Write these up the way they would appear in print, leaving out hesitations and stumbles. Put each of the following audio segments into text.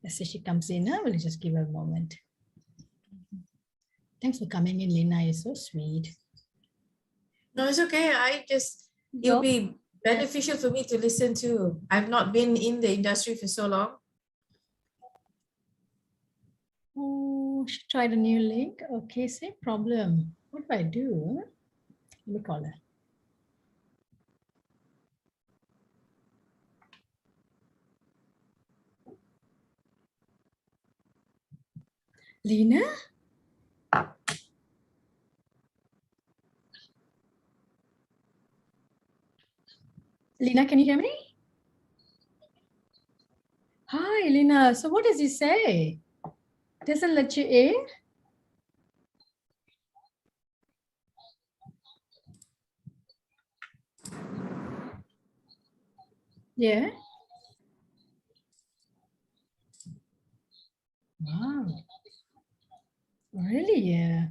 Let's see, she comes in. We'll just give her a moment. Thanks for coming in, Lina. You're so sweet. No, it's okay. It'll be beneficial for me to listen to. I've not been in the industry for so long. Oh, she tried a new link. Okay, same problem. What do I do? Let me call her. Lina? Lina, can you hear me? Hi, Lina. So what does he say? Doesn't let you in? Yeah. Wow. Really? Yeah.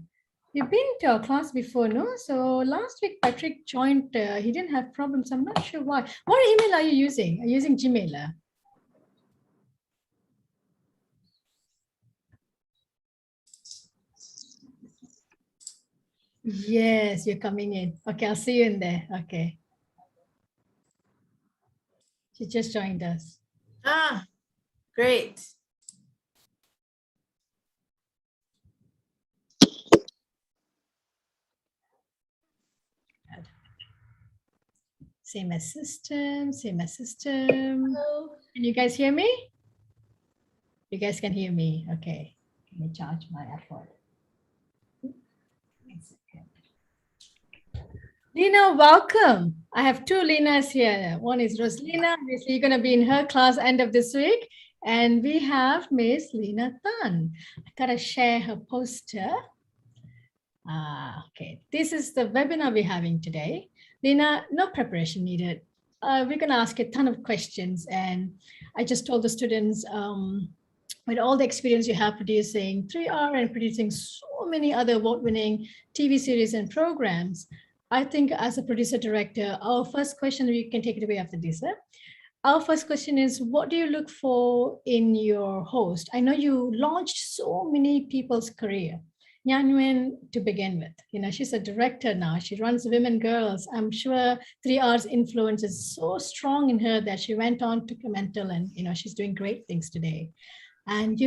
You've been to our class before, no? So last week Patrick joined. He didn't have problems. I'm not sure why. What email are you using? Are you using Gmail? Yes, you're coming in. Okay, I'll see you in there. Okay. She just joined us. Ah, great. Same as system, same as system. Hello. Can you guys hear me? You guys can hear me. Okay. Let me charge my iPhone. Lina, welcome. I have two Linas here. One is Roslina. Obviously, you're going to be in her class end of this week. And we have Miss Lina Tan. I got to share her poster. Okay. This is the webinar we're having today. Lina, no preparation needed. We're going to ask a ton of questions. And I just told the students, with all the experience you have producing 3R and producing so many other award-winning TV series and programs, I think as a producer director, our first question, we can take it away after this. Our first question is, what do you look for in your host? I know you launched so many people's career. Nhan Nguyen to begin with, she's a director now. She runs Women Girls. I'm sure 3R's influence is so strong in her that she went on to Commental, and she's doing great things today. And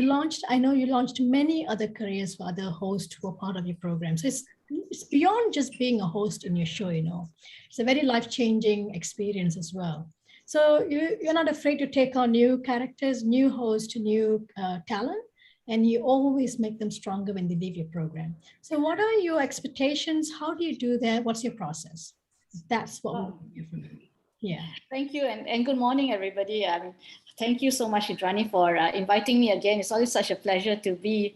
I know you launched many other careers for other hosts who are part of your program. So it's beyond just being a host in your show, It's a very life-changing experience as well. So you're not afraid to take on new characters, new hosts, new talent, and you always make them stronger when they leave your program. So what are your expectations? How do you do that? What's your process? That's what we want to hear from you. Yeah. Thank you, and good morning, everybody. Thank you so much, Idrani, for inviting me again. It's always such a pleasure to be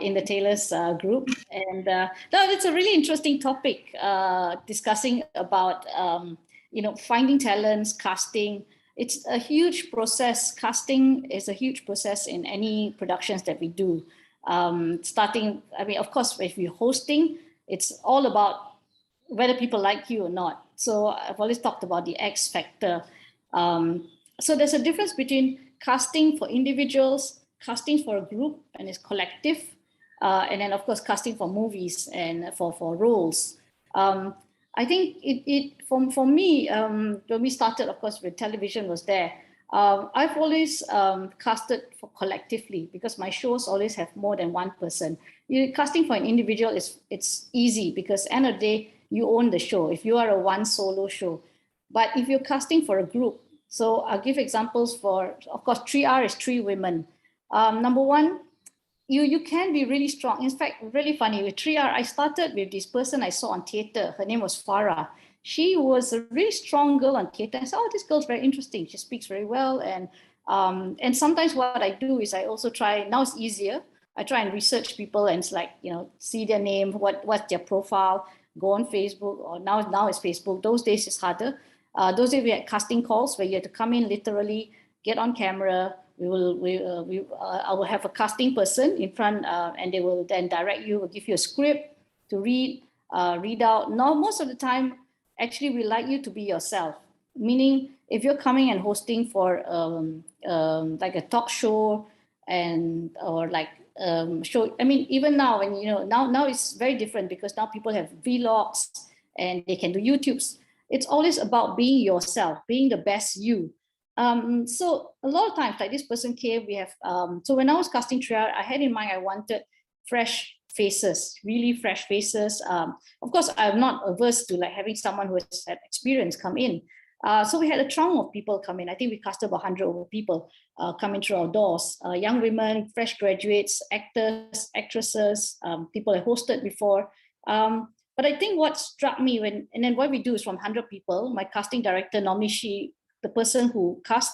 in the Taylor's group. And no, it's a really interesting topic, discussing about, finding talents, casting. It's a huge process. Casting is a huge process in any productions that we do. Of course, if you're hosting, it's all about whether people like you or not. So I've always talked about the X factor. So there's a difference between casting for individuals, casting for a group, and it's collective, and then of course casting for movies and for roles. I think for me, when we started, of course, with television was there. I've always casted for collectively because my shows always have more than one person. Casting for an individual it's easy because end of the day you own the show. If you are a one solo show, but if you're casting for a group, so I'll give examples for, of course, 3R is 3 women. Number one, you can be really strong. In fact, really funny with 3R, I started with this person I saw on theater. Her name was Farah. She was a really strong girl on theater. I said, oh, this girl's very interesting. She speaks very well. And sometimes what I do is I also try, now it's easier. I try and research people and it's like, see their name, what's their profile, go on Facebook, or now it's Facebook. Those days it's harder. Those days we had casting calls where you had to come in literally, get on camera. I will have a casting person in front, and they will then direct you, will give you a script to read out. Now, most of the time, actually, we like you to be yourself. Meaning, if you're coming and hosting for like a talk show, and or like show. I mean, even now, when now it's very different because now people have vlogs and they can do YouTubes. It's always about being yourself, being the best you. So a lot of times, like this person came, we have so when I was casting trial, I had in mind I wanted fresh faces, really fresh faces. Of course, I'm not averse to like having someone who has had experience come in. So we had a throng of people come in. I think we casted about 100 over people coming through our doors. Young women, fresh graduates, actors, actresses, people I hosted before. But I think what struck me and then what we do is from 100 people, my casting director, normally the person who cast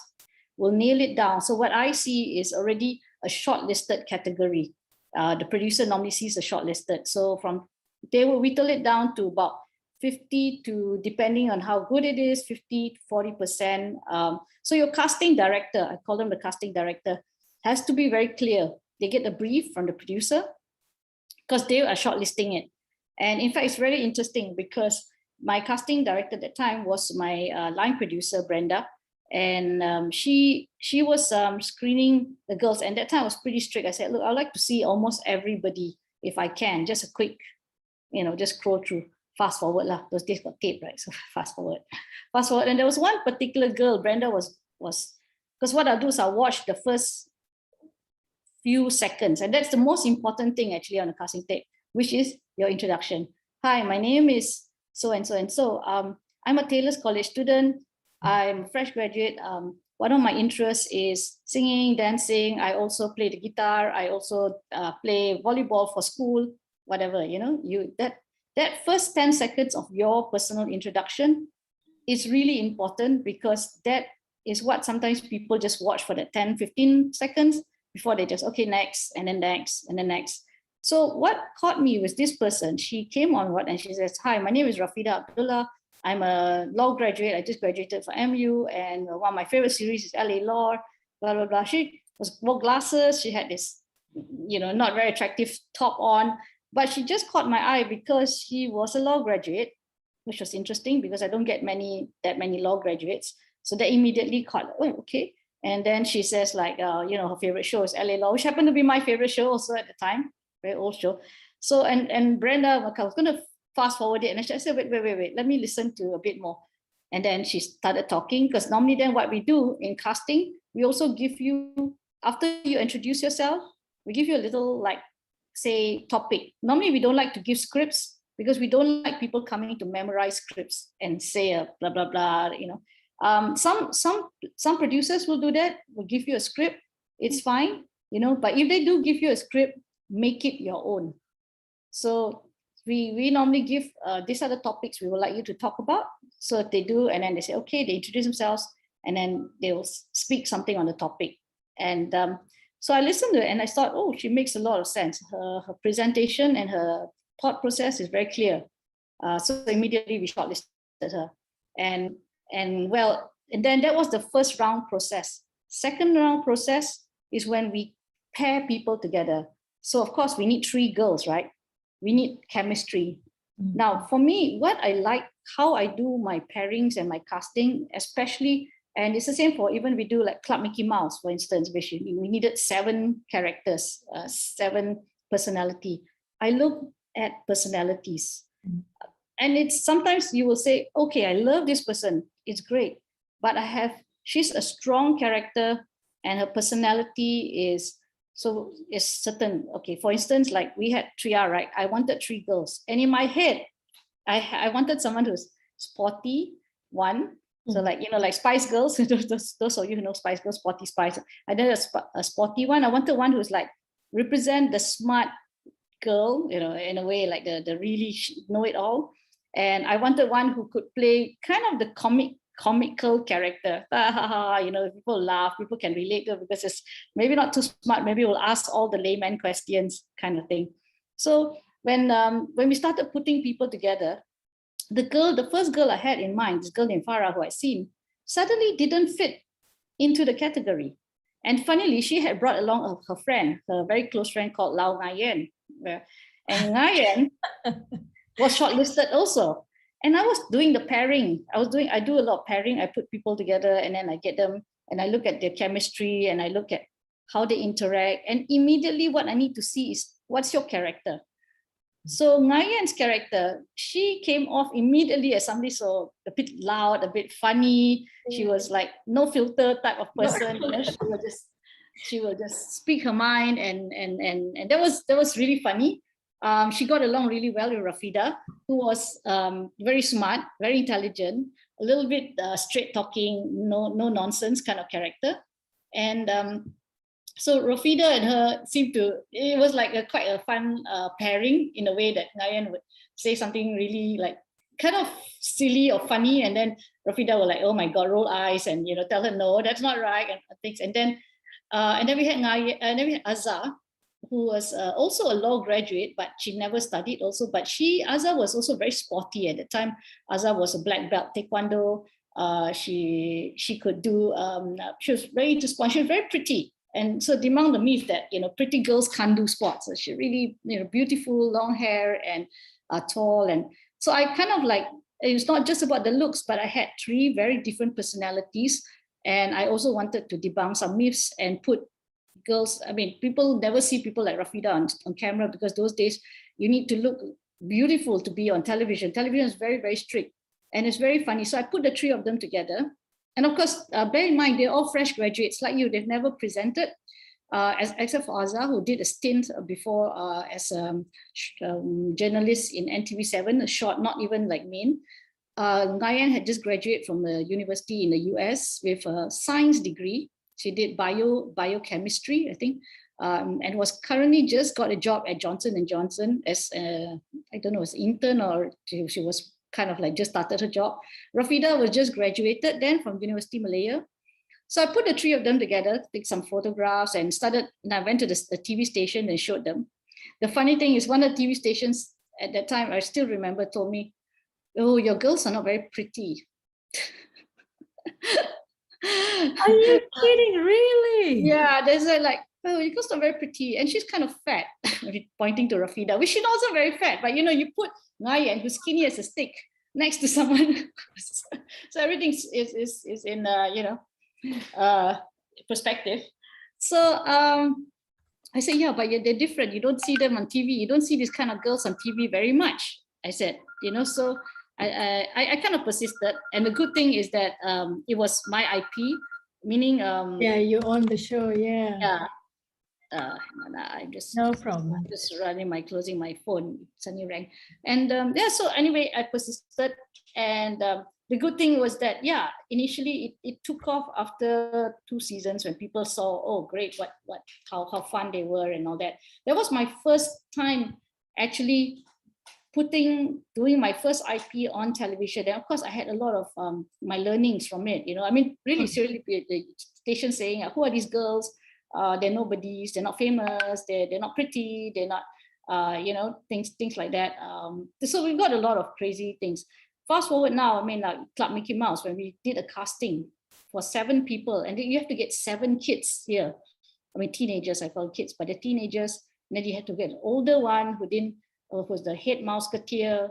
will nail it down. So what I see is already a shortlisted category. The producer normally sees a shortlisted. So they will whittle it down to about 50 to, depending on how good it is, 50 to 40%. So your casting director, I call them the casting director, has to be very clear. They get a brief from the producer because they are shortlisting it. And in fact, it's very interesting because my casting director at that time was my line producer, Brenda. And she was screening the girls. And that time I was pretty strict. I said, look, I'd like to see almost everybody if I can, just a quick, just scroll through. Fast forward lah. Those days got tape, right? So fast forward. And there was one particular girl, Brenda was because what I'll do is I'll watch the first few seconds. And that's the most important thing actually on a casting tape, which is your introduction. Hi, my name is so-and-so and so. I'm a Taylor's College student. I'm a fresh graduate. One of my interests is singing, dancing. I also play the guitar. I also play volleyball for school, whatever, that first 10 seconds of your personal introduction is really important because that is what sometimes people just watch for that 10, 15 seconds before they just, okay, next, and then next, and then next. So what caught me was this person. She came on and she says, hi, my name is Rafida Abdullah. I'm a law graduate. I just graduated from MU, and one of my favorite series is LA Law, blah, blah, blah. She wore glasses. She had this, not very attractive top on, but she just caught my eye because she was a law graduate, which was interesting because I don't get that many law graduates. So that immediately caught, oh, okay. And then she says like, her favorite show is LA Law, which happened to be my favorite show also at the time, very old show. So, and Brenda, I was going to fast forward it. And I said, wait, let me listen to a bit more. And then she started talking because normally then what we do in casting, we also give you, after you introduce yourself, we give you a little like, say, topic. Normally we don't like to give scripts because we don't like people coming to memorize scripts and say a blah, blah, blah, Some producers will do that, will give you a script. It's fine, but if they do give you a script, make it your own. So we normally give, these are the topics we would like you to talk about. So if they do, and then they say, okay, they introduce themselves, and then they will speak something on the topic. And so I listened to it and I thought, oh, she makes a lot of sense. Her presentation and her thought process is very clear. So immediately we shortlisted her. And then that was the first round process. Second round process is when we pair people together. So of course we need 3 girls, right? We need chemistry. Mm-hmm. Now, for me, what I like, how I do my pairings and my casting, especially, and it's the same for even we do like Club Mickey Mouse, for instance, which we needed 7 characters, 7 personality. I look at personalities. Mm-hmm. And it's sometimes you will say, okay, I love this person. It's great. But she's a strong character and her personality is certain. Okay, for instance, like we had Tria, right? I wanted 3 girls. And in my head, I wanted someone who's sporty, one. So like, like Spice Girls, those of you who know Spice Girls, Sporty Spice. I did a sporty one. I wanted one who's like, represent the smart girl, in a way, like the really know-it-all. And I wanted one who could play kind of the comical character. People laugh, people can relate to it because it's maybe not too smart, maybe we'll ask all the layman questions kind of thing. So when we started putting people together, the first girl I had in mind, this girl named Farah, who I'd seen, suddenly didn't fit into the category. And funnily, she had brought along her friend, her very close friend called Lau Ngayen. And Ngayen was shortlisted also. And I was doing the pairing. I do a lot of pairing. I put people together and then I get them and I look at their chemistry and I look at how they interact. And immediately what I need to see is, what's your character? So Ngayan's character, she came off immediately as somebody so a bit loud, a bit funny. She was like no filter type of person. You know, she will just speak her mind, and that was really funny. She got along really well with Rafida, who was very smart, very intelligent, a little bit straight talking, no nonsense kind of character. And so Rafida and her seemed to, it was like quite a fun pairing, in a way that Ngayan would say something really like kind of silly or funny, and then Rafida would like, oh my God, roll eyes and, you know, tell her, no, that's not right, and things. And then we had Ngayan, and then we had Azza, who was also a law graduate, but she never studied also. But Azza was also very sporty at the time. Azza was a black belt taekwondo. She could do, she was very into sport. She was very pretty. And so among the myth that, you know, pretty girls can't do sports. So she really, you know, beautiful, long hair and tall. And so I kind of like, it was not just about the looks, but I had 3 very different personalities. And I also wanted to debunk some myths and put girls, I mean, people never see people like Rafida on camera, because those days you need to look beautiful to be on television. Television is very, very strict, and it's very funny. So I put the 3 of them together. And of course, bear in mind, they're all fresh graduates like you. They've never presented, except for Azza, who did a stint before as a journalist in NTV7, a short, not even like main. Ngayan had just graduated from the university in the US with a science degree. She did biochemistry, I think, and was currently just got a job at Johnson & Johnson as, I don't know, as intern, or she was kind of like just started her job. Rafida was just graduated then from University Malaya. So I put the 3 of them together, took some photographs, and I went to the TV station and showed them. The funny thing is, one of the TV stations at that time, I still remember, told me, oh, your girls are not very pretty. Are you kidding? Really? Yeah, there's like, oh, your girls are very pretty. And she's kind of fat, pointing to Rafida, which she's also very fat. But, you know, you put Ngayan, who's skinny as a stick, next to someone. So everything is in, you know, perspective. So I said, yeah, but they're different. You don't see them on TV. You don't see these kind of girls on TV very much. I said, you know, so I kind of persisted. And the good thing is that it was my IP, meaning... yeah, you own the show, yeah. Yeah. I just... No problem. I'm just closing my phone, suddenly rang. And yeah, so anyway, I persisted. And the good thing was that, yeah, initially it took off after 2 seasons, when people saw, oh, great, how fun they were and all that. That was my first time actually doing my first IP on television. And of course, I had a lot of my learnings from it. You know, I mean, really seriously, the station saying, who are these girls? They're nobodies. They're not famous. They're not pretty. They're not, you know, things like that. So we got a lot of crazy things. Fast forward now, I mean, like Club Mickey Mouse, when we did a casting for 7 people, and then you have to get 7 kids here. I mean, teenagers, I call kids, but they're teenagers. And then you have to get an older one who was the head mouseketeer.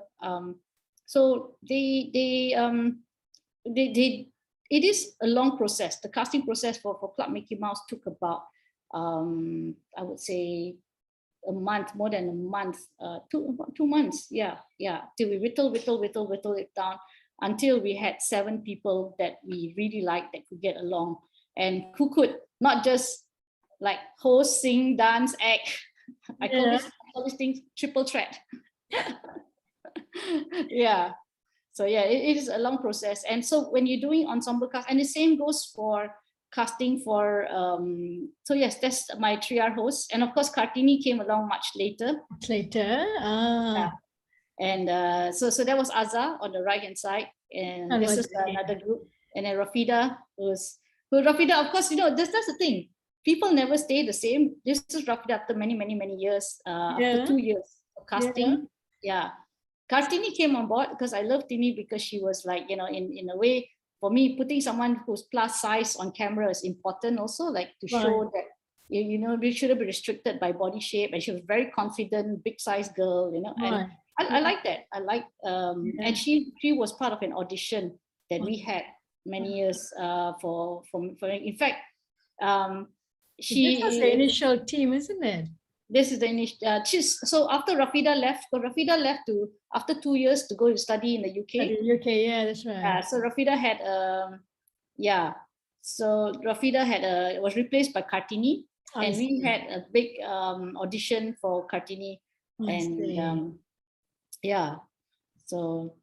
So it is a long process. The casting process for Club Mickey Mouse took about, I would say, a month, more than a month, about 2 months. Yeah. Till we whittle it down until we had 7 people that we really liked, that could get along, and who could not just like host, sing, dance, act. I call these things triple threat. Yeah. So yeah, it is a long process. And so when you're doing ensemble cast, and the same goes for casting for, so yes, that's my 3R host. And of course, Kartini came along much later. Yeah. And so that was Azza on the right-hand side. And this is another group. And then Rafida Rafida, of course, you know, that's the thing. People never stay the same. This is Rafida after many years, after 2 years of casting. Yeah. Kartini came on board because I love Tini, because she was like, you know, in a way, for me, putting someone who's plus size on camera is important also, like to show that, you know, we shouldn't be restricted by body shape. And she was very confident, big size girl, you know, and I like that. I like, and she was part of an audition that we had many years in fact, This was the initial team, isn't it? This is the initial. So after Rafida left, after 2 years to go to study in the UK. UK, yeah, that's right. So Rafida had So Rafida was replaced by Kartini, and we had a big audition for Kartini, and so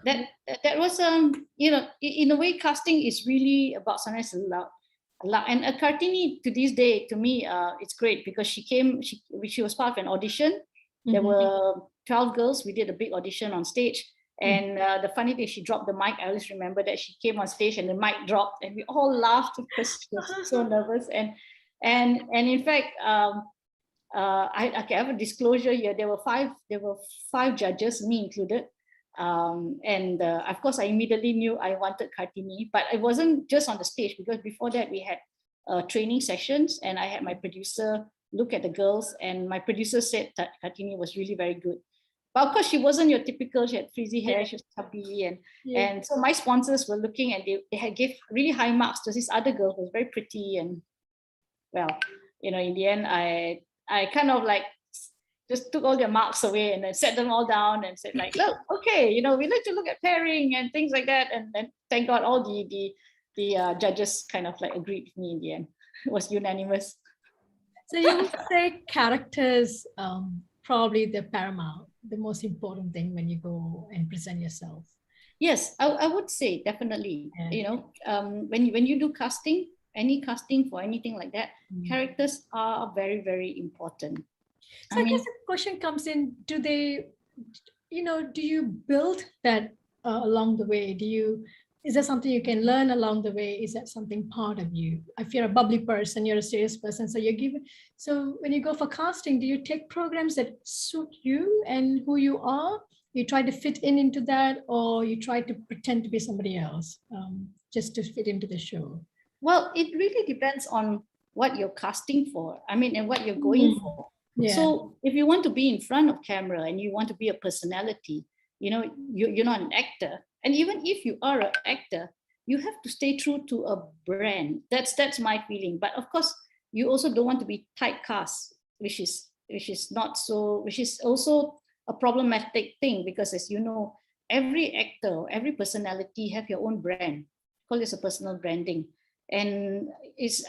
that was in a way, casting is really about sometimes and Kartini to this day, to me, it's great because she was part of an audition. There were 12 girls. We did a big audition on stage. And the funny thing, she dropped the mic. I always remember that she came on stage and the mic dropped, and we all laughed because she was so nervous. And in fact, I have a disclosure here. There were five judges, me included. Of course, I immediately knew I wanted Kartini, but it wasn't just on the stage, because before that we had training sessions, and I had my producer look at the girls, and my producer said that Kartini was really very good. But of course, she wasn't your typical. She had frizzy hair, she was chubby, and so my sponsors were looking, and they had gave really high marks to this other girl who was very pretty. And well, in the end, I kind of like just took all their marks away and then set them all down and said, like, look, okay, we like to look at pairing and things like that. And then thank God all the judges kind of like agreed with me in the end. It was unanimous. So you would say characters probably the paramount, the most important thing when you go and present yourself? Yes, I would say definitely. When you do casting, any casting for anything like that, characters are very, very important. So I guess the question comes in, do you build that along the way? Is there something you can learn along the way? Is that something part of you? If you're a bubbly person, you're a serious person, so when you go for casting, do you take programs that suit you and who you are? You try to fit into that, or you try to pretend to be somebody else just to fit into the show? Well, it really depends on what you're casting for. And what you're going for. Yeah. So if you want to be in front of camera and you want to be a personality, you're not an actor. And even if you are an actor, you have to stay true to a brand. That's my feeling. But of course, you also don't want to be typecast, which is also a problematic thing, because as you know, every actor, every personality have your own brand. Call this a personal branding. And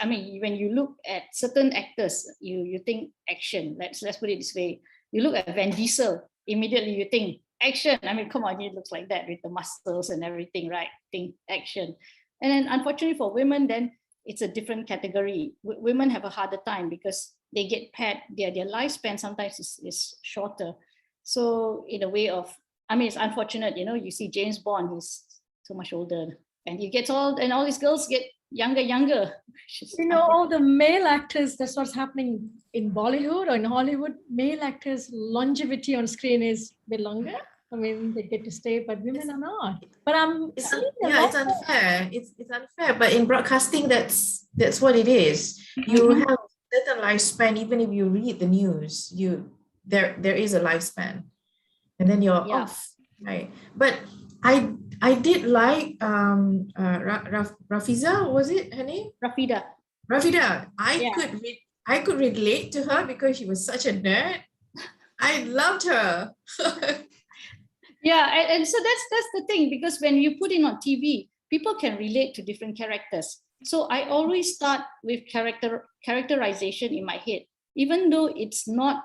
when you look at certain actors, you think action. Let's put it this way. You look at Van Diesel, immediately you think action. Come on, he looks like that with the muscles and everything, right? Think action. And then unfortunately for women, then it's a different category. Women have a harder time because they get paired, their lifespan sometimes is shorter. So in a way of, it's unfortunate, you see James Bond, he's so much older, and he gets old, and all these girls get younger. All the male actors, that's what's happening in Bollywood or in Hollywood. Male actors' longevity on screen is a bit longer. They get to stay, but women are not. But it's unfair. It's unfair. But in broadcasting, that's what it is. You have a certain lifespan. Even if you read the news, there is a lifespan, and then you're off, right? But I did like Rafiza, was it her name? Rafida. I could relate to her because she was such a nerd. I loved her. And so that's the thing, because when you put it on TV, people can relate to different characters. So I always start with characterization in my head, even though it's not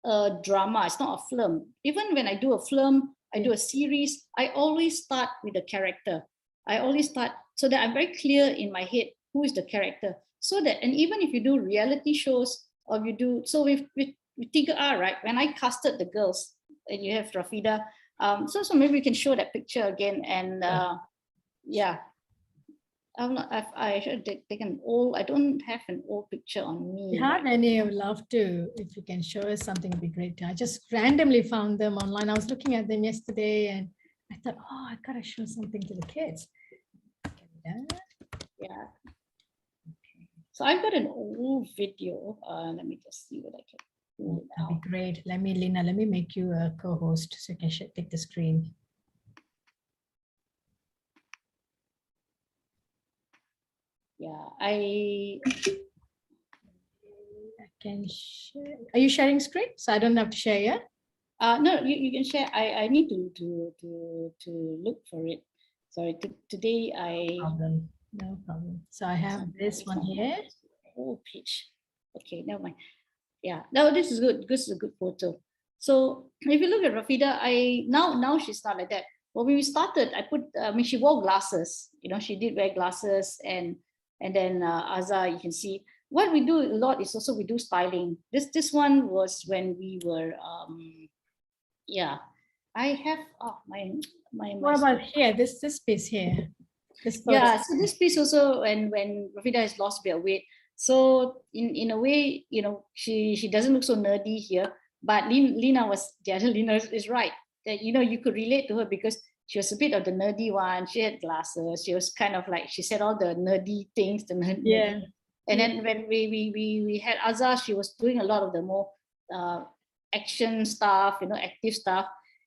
a drama, it's not a film. Even when I do a film, I do a series, I always start with a character. I always start so that I'm very clear in my head who is the character. And even if you do reality shows, or you do, so with Tiga R, right? When I casted the girls, and you have Rafida, so maybe we can show that picture again. And I should take an old. I don't have an old picture on me. If you have any, I would love to. If you can show us something, it'd be great. I just randomly found them online. I was looking at them yesterday, and I thought, I gotta show something to the kids. Yeah. Okay. So I've got an old video. Let me just see what I can do. That'd be great. Lina, let me make you a co-host so you can take the screen. Yeah, can share. Are you sharing screen? So I don't have to share, yeah? No, you can share. I need to look for it. Sorry, today No problem. So I have this one here. Whole page. Okay, never mind. Yeah, no, this is good. This is a good photo. So if you look at Rafida, now she's not like that. Well, when we started, she wore glasses. You know, she did wear glasses, and then Azza, you can see what we do a lot is also we do styling. This one was when we were yeah. I have my. What about here? This piece here. This photo. Yeah, so this piece also when Rafida has lost a bit of weight. So in a way, you know, she doesn't look so nerdy here, but Lina is right. That, you know, you could relate to her because she was a bit of the nerdy one. She had glasses. She was kind of like, she said all the nerdy things, Yeah. And then when we had Azza, she was doing a lot of the more action stuff, you know, active stuff.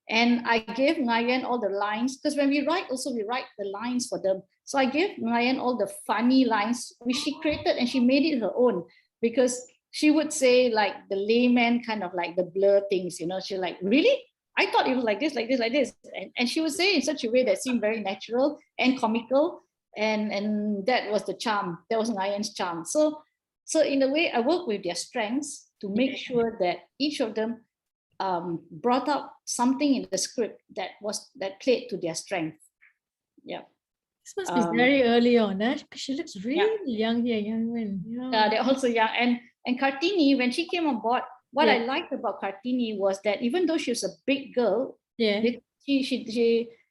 And I gave Ngayan all the lines, because when we write the lines for them. So I gave Ngayan all the funny lines, which she created and she made it her own, because she would say like the layman kind of like the blur things, you know, she's like, really? I thought it was like this, like this, like this. And she would say in such a way that seemed very natural and comical. And that was the charm. That was Ngayan's charm. So in a way, I work with their strengths to make sure that each of them brought up something in the script that played to their strength. Yeah. This must be very early on, eh? She looks really young here, young women. Yeah, they're also young. And Kartini, when she came on board, what I liked about Kartini was that even though she was a big girl, she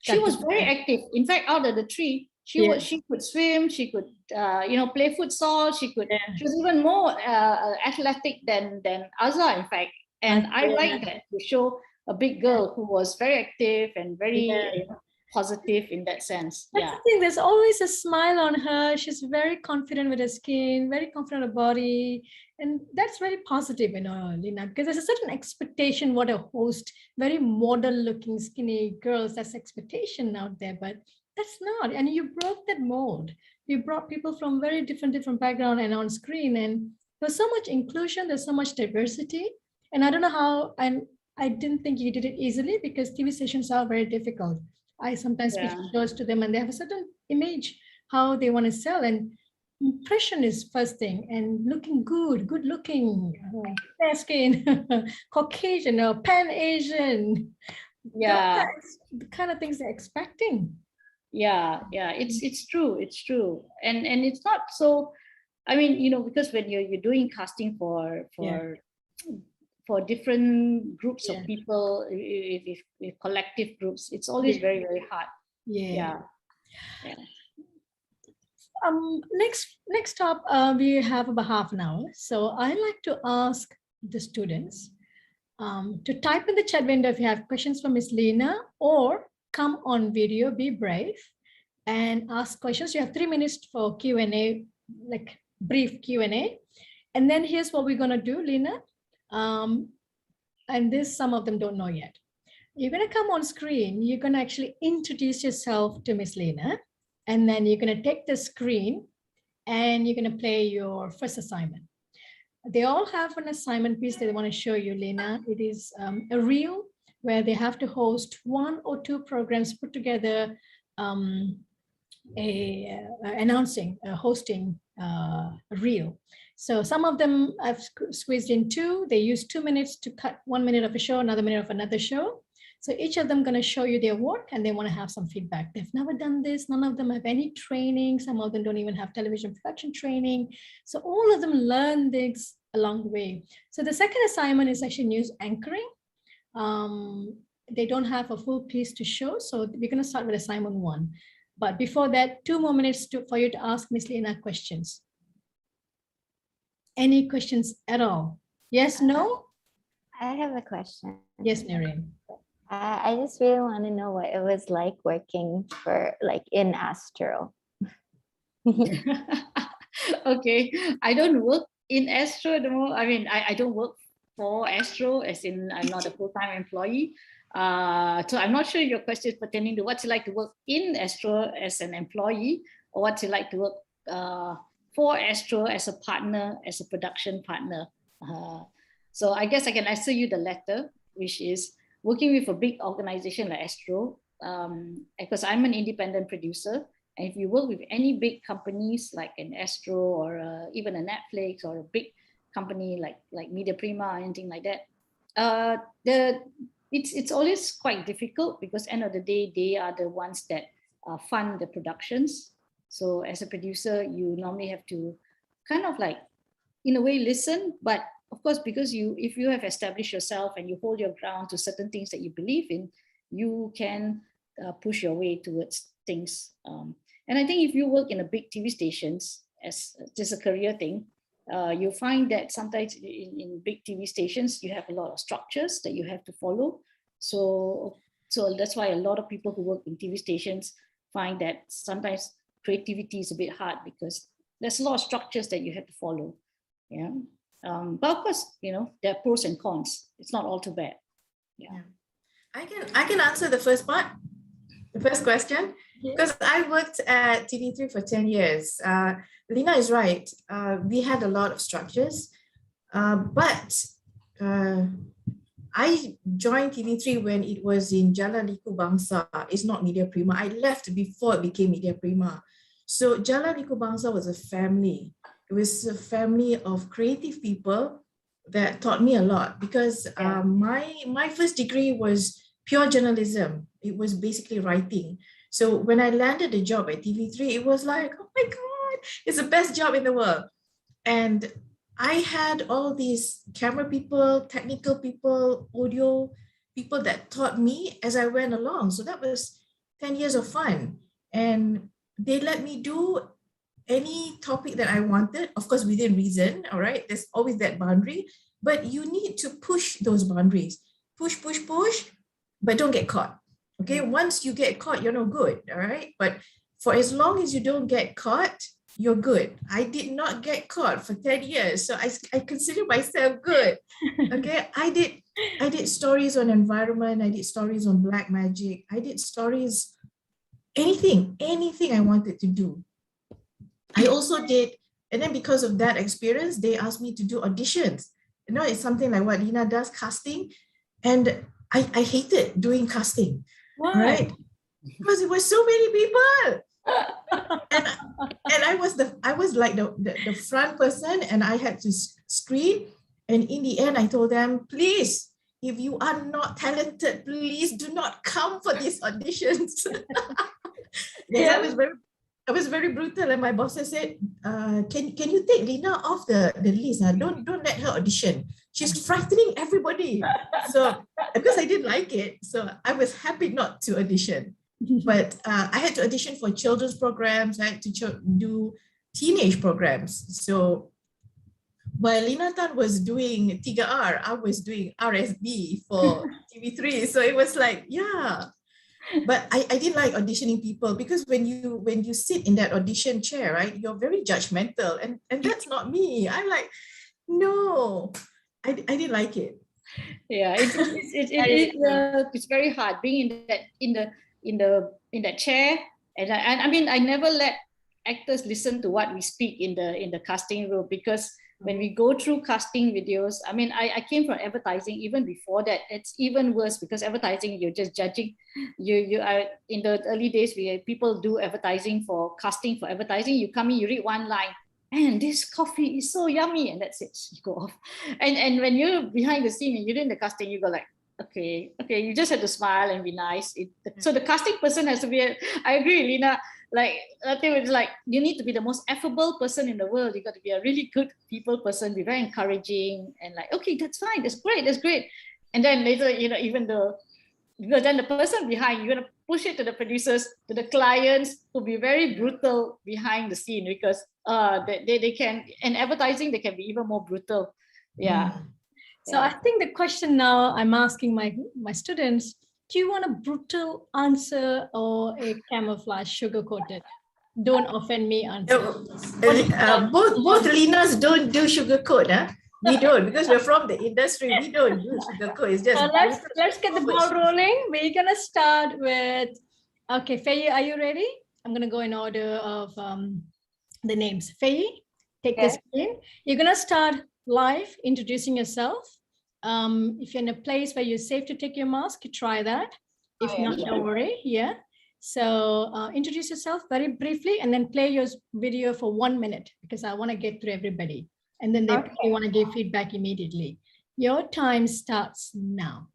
was very active. In fact, out of the three, she could swim, she could play futsal, she was even more athletic than Azza, in fact. And I like that, to show a big girl who was very active and very positive in that sense. That's the thing, there's always a smile on her. She's very confident with her skin, very confident with her body. And that's very positive, you know, Lina, because there's a certain expectation what a host, very model looking skinny girls, that's expectation out there, but that's not. And you broke that mold. You brought people from very different background and on screen, and there's so much inclusion, there's so much diversity. And I don't know how, and I didn't think you did it easily, because TV stations are very difficult. I sometimes pitch shows to them and they have a certain image, how they want to sell, and impression is first thing, and looking good looking, fair skin, Caucasian or Pan-Asian. Yeah. That's the kind of things they're expecting. Yeah, it's true. And it's not so, I mean, you know, because when you're doing casting for different groups of people, if collective groups, it's always very, very hard. Next up, we have about half an hour. So I like to ask the students to type in the chat window if you have questions for Miss Lina, or come on video, be brave, and ask questions. You have 3 minutes for Q&A, like brief Q&A. And then here's what we're gonna do, Lina. And this, some of them don't know yet. You're gonna come on screen, you're gonna actually introduce yourself to Miss Lina, and then you're gonna take the screen and you're gonna play your first assignment. They all have an assignment piece that they wanna show you, Lina. It is a reel where they have to host 1 or 2 programs, put together hosting a reel. So some of them I've squeezed in 2. They use 2 minutes to cut 1 minute of a show, another minute of another show. So each of them going to show you their work, and they want to have some feedback. They've never done this. None of them have any training. Some of them don't even have television production training. So all of them learn this along the way. So the second assignment is actually news anchoring. They don't have a full piece to show. So we're going to start with assignment 1. But before that, 2 more minutes for you to ask Miss Lina questions. Any questions at all? Yes, no? I have a question. Yes, Naren. I just really want to know what it was like working in Astro. Okay, I don't work in Astro no. I mean, I don't work for Astro, as in I'm not a full-time employee. So I'm not sure your question is pertaining to what's it like to work in Astro as an employee, or what's it like to work for Astro as a partner, as a production partner. So I guess I can answer you the latter, which is working with a big organization like Astro, because I'm an independent producer. And if you work with any big companies like an Astro or even a Netflix or a big company like Media Prima or anything like that, it's always quite difficult because end of the day, they are the ones that fund the productions. So as a producer, you normally have to kind of like, in a way, listen, but of course, because if you have established yourself and you hold your ground to certain things that you believe in, you can push your way towards things. And I think if you work in a big TV stations as just a career thing, you'll find that sometimes in big TV stations, you have a lot of structures that you have to follow. So that's why a lot of people who work in TV stations find that sometimes creativity is a bit hard because there's a lot of structures that you have to follow. Yeah. But of course, there are pros and cons. It's not all too bad. Yeah. I can answer the first part, the first question, because I worked at TV3 for 10 years. Lina is right. We had a lot of structures, but I joined TV3 when it was in Jalan Liku Bangsa. It's not Media Prima. I left before it became Media Prima. So Jalan Liku Bangsa was a family. It was a family of creative people that taught me a lot because my first degree was pure journalism. It was basically writing. So when I landed a job at TV3, it was like, oh my God, it's the best job in the world. And I had all these camera people, technical people, audio people that taught me as I went along. So that was 10 years of fun. And they let me do any topic that I wanted, of course, within reason, all right? There's always that boundary, but you need to push those boundaries. Push, but don't get caught, okay? Once you get caught, you're no good, all right? But for as long as you don't get caught, you're good. I did not get caught for 10 years, so I consider myself good, okay? I did stories on environment, I did stories on black magic, I did stories, anything I wanted to do. I also did, and then because of that experience, they asked me to do auditions. It's something like what Lina does, casting. And I hated doing casting. Why? Right? Because it was so many people. and I was like the front person and I had to screen. And in the end, I told them, please, if you are not talented, please do not come for these auditions. Yeah. I was very brutal, and my boss said, can you take Lina off the list? Don't let her audition. She's frightening everybody. So because I didn't like it, so I was happy not to audition. But I had to audition for children's programs. I had to do teenage programs. So while Lina Tan was doing 3R, I was doing RSB for TV3. So it was like, yeah. But I didn't like auditioning people because when you sit in that audition chair, right, you're very judgmental, and that's not me. I'm like, no, I didn't like it. Yeah, it's very hard being in that chair, and I mean I never let actors listen to what we speak in the casting room, because when we go through casting videos, I mean, I came from advertising. Even before that, it's even worse because advertising, you're just judging. You are in the early days where people do advertising for casting for advertising. You come in, you read one line, and this coffee is so yummy, and that's it. You go off. And when you're behind the scene and you're doing the casting, you go like, okay, you just have to smile and be nice. So the casting person has to be. I agree, Lina. Like, I think it's like you need to be the most affable person in the world. You got to be a really good people person, be very encouraging, and like, okay, that's fine, that's great. And then later, even because then the person behind, you're gonna push it to the producers, to the clients, to be very brutal behind the scene, because they can, in advertising, they can be even more brutal. Yeah. So I think the question now I'm asking my students, do you want a brutal answer or a camouflage sugar-coated? Don't offend me answer. Both Linas don't do sugar-coat, huh? We don't, because we're from the industry. We don't do sugar-coat. It's just let's get the ball rolling. We're gonna start with, okay, Faye, are you ready? I'm gonna go in order of the names. Faye, take the screen. You're gonna start live, introducing yourself. If you're in a place where you're safe to take your mask, try that. If not, don't worry. Yeah. So introduce yourself very briefly and then play your video for 1 minute because I want to get through everybody. And then they want to give feedback immediately. Your time starts now.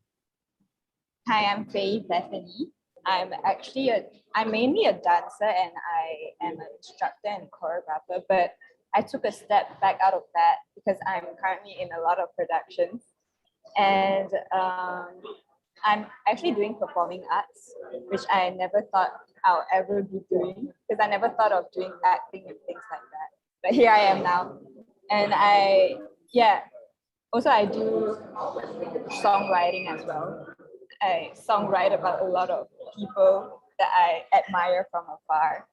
Hi, I'm Faye Bethany. I'm mainly a dancer and I am an instructor and choreographer, but I took a step back out of that because I'm currently in a lot of productions. And I'm actually doing performing arts, which I never thought I'll ever be doing because I never thought of doing acting and things like that. But here I am now. And I do songwriting as well. I songwrite about a lot of people that I admire from afar,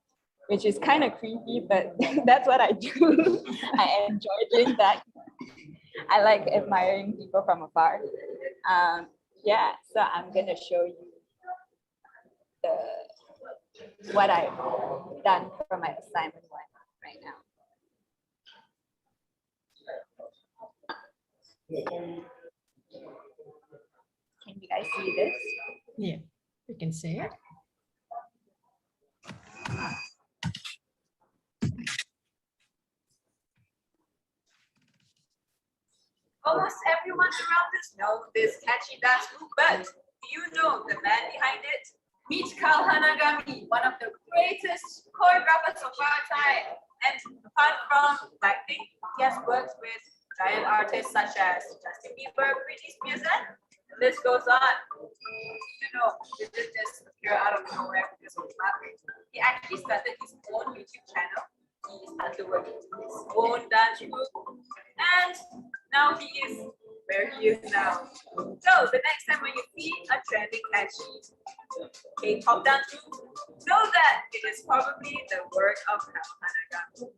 which is kind of creepy, but that's what I do. I enjoy doing that. I like admiring people from afar. So I'm gonna show you what I've done for my assignment one right now. Can you guys see this? Yeah, you can see it. Almost everyone around us knows this catchy dance move, but do you know the man behind it? Meet Carl Hanagami, one of the greatest choreographers of our time. And apart from acting, he has worked with giant artists such as Justin Bieber, Britney Spears, and the list goes on. You know, it didn't just appear out of nowhere because of nothing. He actually started his own YouTube channel. He started working with his own dance group, and now he is where he is now. So the next time when you see a trending catchy K-pop dance group, know that it is probably the work of Carl Hanagami.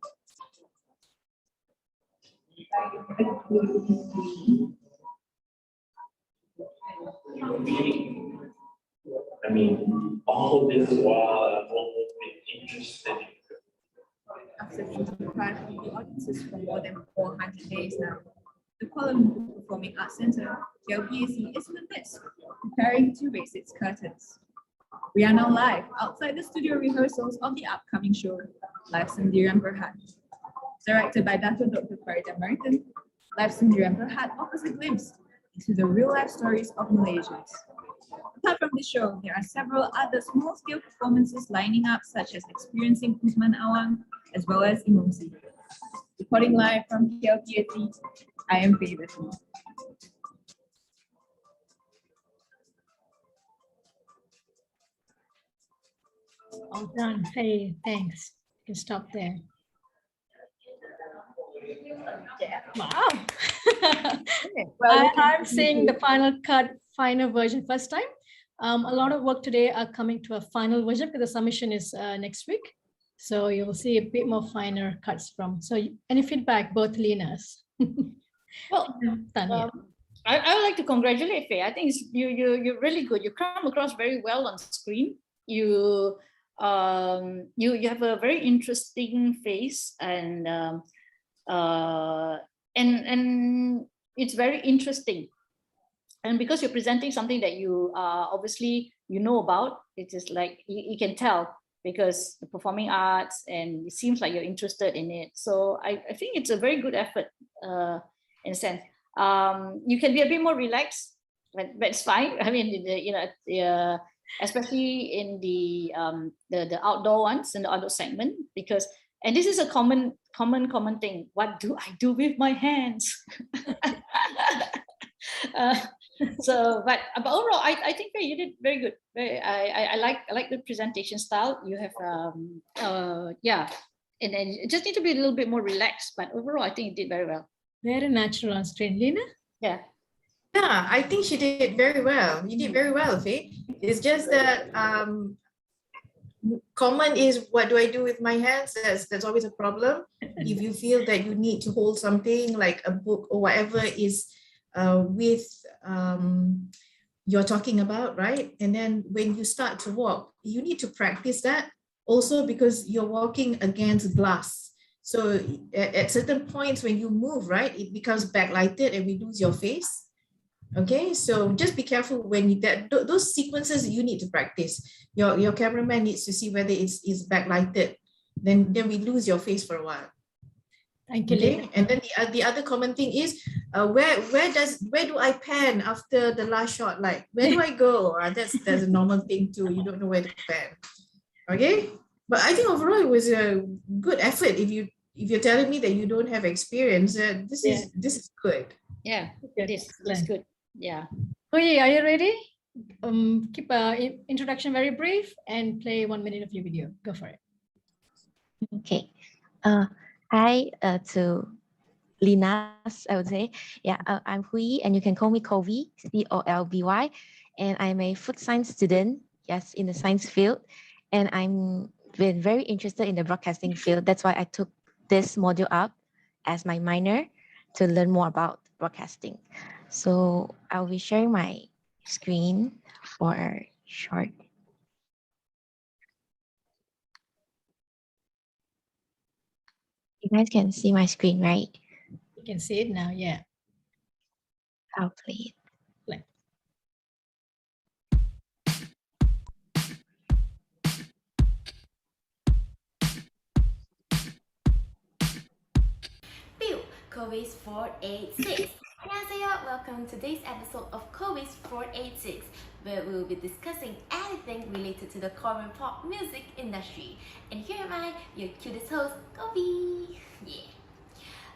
I mean, all this while I've almost been interested in. After being part of the audiences for more than 400 days now, the Kuala Lumpur Performing Arts Centre, KLPAC, is in the midst, preparing to raise its curtains. We are now live outside the studio rehearsals of the upcoming show, Live Sendirian Berhad. Directed by Dr. Farida Merton, Live Sendirian Berhad offers a glimpse into the real-life stories of Malaysians. Apart from the show, there are several other small-scale performances lining up, such as Experiencing Usman Awang, as well as Imumsi. Reporting live from KLPAC, I am Faye Bethany. All done. Hey, thanks. You can stop there. Yeah. Wow. Well, I'm seeing the final cut, final version first time. A lot of work today are coming to a final version because the submission is next week. So you'll see a bit more finer cuts from. So any feedback, both Linas? Well, I would like to congratulate Faye. I think you're really good. You come across very well on screen. You have a very interesting face, and it's very interesting. And because you're presenting something that you obviously know about, it is like you can tell because the performing arts, and it seems like you're interested in it. So I think it's a very good effort in a sense. You can be a bit more relaxed, but it's fine. I mean, especially in the outdoor ones, in the outdoor segment, because, and this is a common thing. What do I do with my hands? But overall, I think you did very good. I like the presentation style. You have and it just need to be a little bit more relaxed. But overall, I think you did very well. Very natural on screen, Lina. Yeah, I think she did very well. You did very well, Faye. It's just that common is, what do I do with my hands? That's always a problem. If you feel that you need to hold something like a book or whatever is with you're talking about, right? And then when you start to walk, you need to practice that also, because you're walking against glass. So at certain points when you move, right, it becomes backlighted and we lose your face. Okay, so just be careful when you, those sequences you need to practice. Your cameraman needs to see whether it's backlighted. Then we lose your face for a while. Thank you, Okay, Lina. and then the other common thing is where do I pan after the last shot? Like where do I go? That's a normal thing too. You don't know where to pan. Okay, but I think overall it was a good effort. If you're telling me that you don't have experience, this is good. Yeah, Good. this is Excellent. good. Yeah. Hui, are you ready? Keep introduction very brief and play 1 minute of your video. Go for it. Okay. Hi to Lina's, I would say. Yeah, I'm Hui, and you can call me Colby, Colby, and I'm a food science student, yes, in the science field. And I'm been very interested in the broadcasting field. That's why I took this module up as my minor to learn more about broadcasting. So I'll be sharing my screen for a short. You guys can see my screen, right? You can see it now, yeah. I'll play it. Play. Bill, Kobe's 486. 안녕하세요. Welcome to today's episode of Kobe's 486, where we'll be discussing anything related to the Korean pop music industry. And here am I, your cutest host, Kobe. Yeah.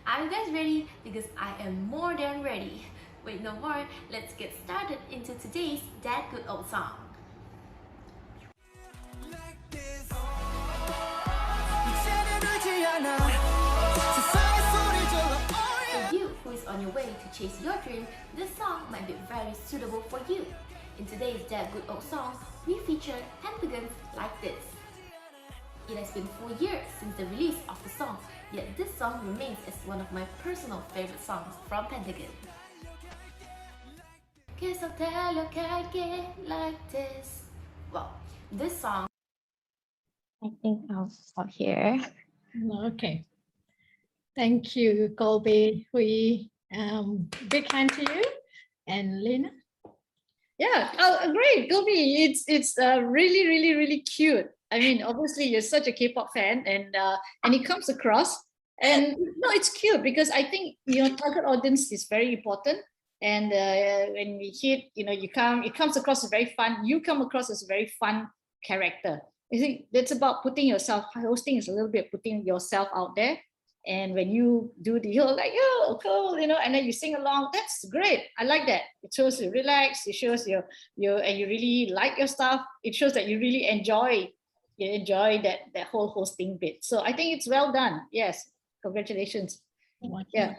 Are you guys ready? Because I am more than ready. Wait no more, let's get started into today's That Good Old Song. For you who is on your way to chase your dream, this song might be very suitable for you. In today's That Good Old Song, we feature Pentagons Like This. It has been 4 years since the release of the song, yet this song remains as one of my personal favorite songs from Pentagon. Guess I'll tell you I get like this. Well, this song. I think I'll stop here. Okay. Thank you, Colby, Hui. Big hand to you. And Lina? Yeah, great, Colby. It's really, really, really cute. I mean, obviously you're such a K-pop fan, and it comes across. And no, it's cute because I think target audience is very important. And when we hit, it comes across as very fun. You come across as a very fun character. I think that's about putting yourself. Hosting is a little bit putting yourself out there. And when you do the whole like, oh, cool, and then you sing along, that's great. I like that. It shows you relax. It shows you and you really like your stuff. It shows that you really enjoy that whole hosting bit. So I think it's well done. Yes, congratulations. Yeah.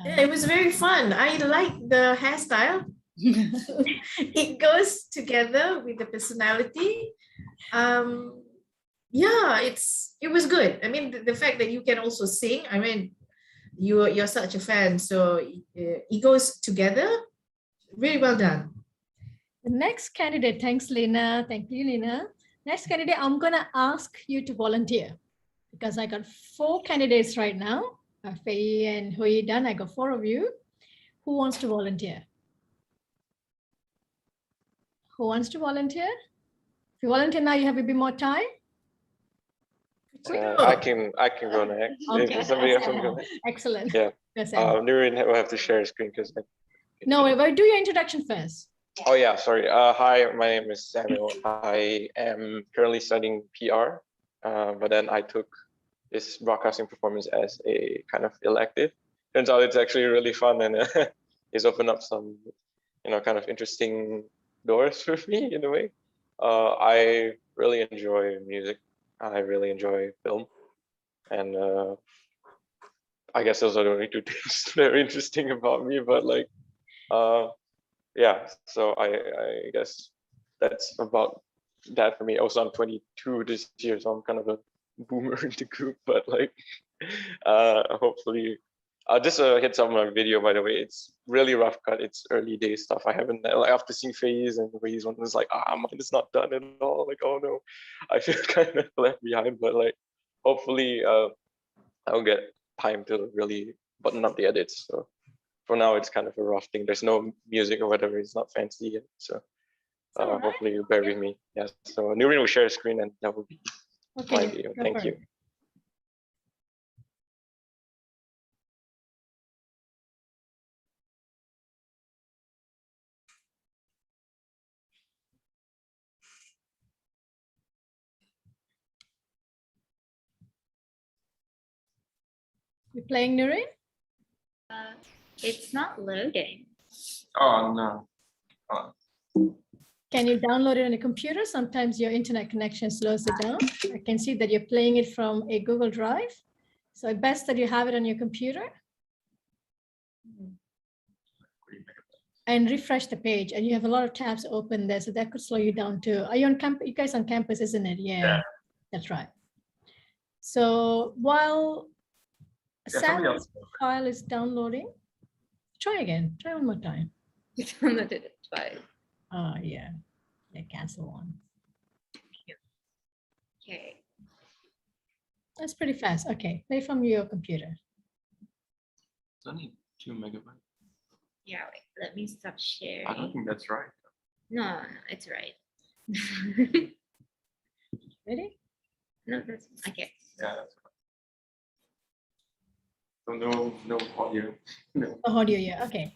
Yeah, it was very fun. I like the hairstyle. It goes together with the personality. Yeah, it was good. I mean, the fact that you can also sing. I mean, you're such a fan, so it goes together. Really well done. The next candidate, thanks, Lina. Thank you, Lina. Next candidate, I'm gonna ask you to volunteer because I got 4 candidates right now. Fei and Hui done. I got 4 of you. Who wants to volunteer? Who wants to volunteer? If you volunteer now, you have a bit more time. I can go next. Okay. If somebody else wants to go next. Excellent. Yeah. Nurin will have to share a screen because. No, but do your introduction first. Oh yeah, sorry. Hi, my name is Samuel. I am currently studying PR, but then I took this broadcasting performance as a kind of elective. Turns out it's actually really fun and it's opened up some, kind of interesting doors for me in a way. I really enjoy music. I really enjoy film, and I guess those are the only 2 things that are interesting about me. But like, yeah. So I guess that's about that for me. Also, I'm 22 this year, so I'm kind of a boomer in the group. But like, hopefully, just a heads up on my video. By the way, it's really rough cut. It's early day stuff. I haven't like after seeing Faye's and Faye's one was like, mine is not done at all. Like, oh no, I feel kind of left behind. But like, hopefully, I'll get time to really button up the edits. So for now, it's kind of a rough thing. There's no music or whatever. It's not fancy yet. So All right. hopefully you bear with me. Yes. So Nurin will share a screen and that will be my Okay. video. Go Thank for you. it. You playing Nurin? It's not loading. Oh no. Can you download it on a computer? Sometimes your internet connection slows it down. I can see that you're playing it from a Google Drive. So it's best that you have it on your computer. And refresh the page, and you have a lot of tabs open there, so that could slow you down too. Are you on campus? You guys on campus, isn't it? Yeah. That's right. So while Sam's file is downloading, try again. Try one more time. You downloaded it twice. Oh yeah. Yeah, cancel one. Okay. That's pretty fast. Okay, play from your computer. It's only 2 megabytes. Yeah, wait, let me stop sharing. I don't think that's right. No, it's right. Ready? No, that's okay. Yeah, that's right. So no audio. No. Oh, audio, yeah. Okay.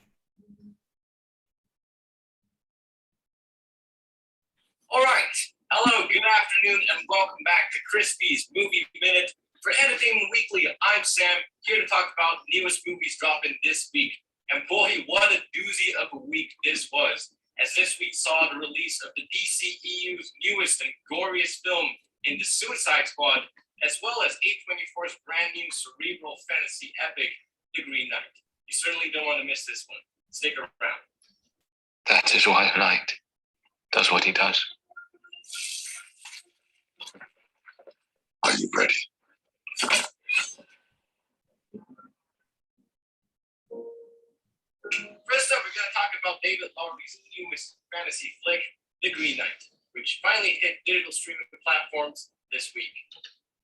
All right. Hello, good afternoon, and welcome back to Crispy's Movie Minute. For Entertainment Weekly, I'm Sam, here to talk about the newest movies dropping this week. And boy, what a doozy of a week this was, as this week saw the release of the DCEU's newest and goriest film in The Suicide Squad, as well as A24's brand new cerebral fantasy epic, The Green Knight. You certainly don't want to miss this one. Stick around. That is why Knight does what he does. Are you ready? First up, we're going to talk about David Lowery's newest fantasy flick, The Green Knight, which finally hit digital streaming platforms this week.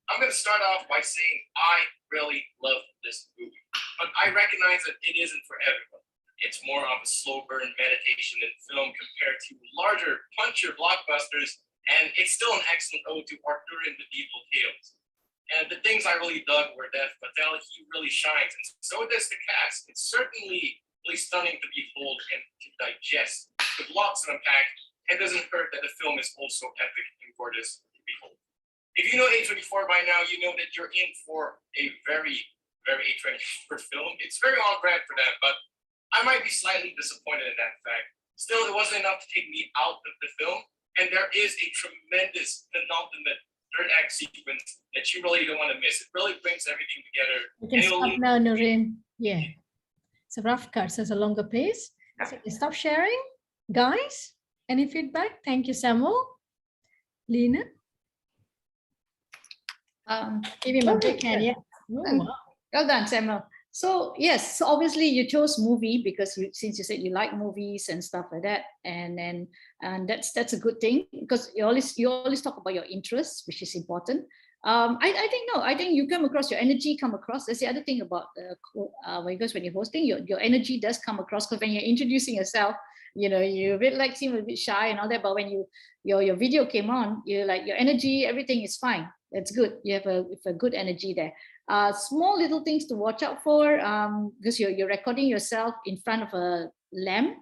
I'm going to start off by saying I really love this movie, but I recognize that it isn't for everyone. It's more of a slow burn meditation than film compared to larger, punchier blockbusters, and it's still an excellent ode to Arthurian medieval tales. And the things I really dug were Dev Patel, he really shines, and so does the cast. It's certainly really stunning to behold and to digest, with lots to unpack, and doesn't hurt that the film is also epic and gorgeous to behold. If you know A24 by now, you know that you're in for a very, very A24 film. It's very on brand for them, but I might be slightly disappointed in that fact. Still, it wasn't enough to take me out of the film, and there is a tremendous penultimate third act sequence that you really don't want to miss. It really brings everything together. You can stop now, Nurin. Yeah. It's a rough cut, so it's a longer pace. So stop sharing. Guys, any feedback? Thank you, Samuel. Lina? Give him a big hand, yeah. Oh, wow. Well done, Samuel. So yes, so obviously you chose movie because since you said you like movies and stuff like that, and that's a good thing because you always talk about your interests, which is important. I think you come across, your energy come across. That's the other thing about when you're hosting, your energy does come across, because when you're introducing yourself, you're a bit like seem a bit shy and all that, but when your video came on, you're like, your energy, everything is fine. That's good. You have a good energy there. Small little things to watch out for, because you're recording yourself in front of a lamp.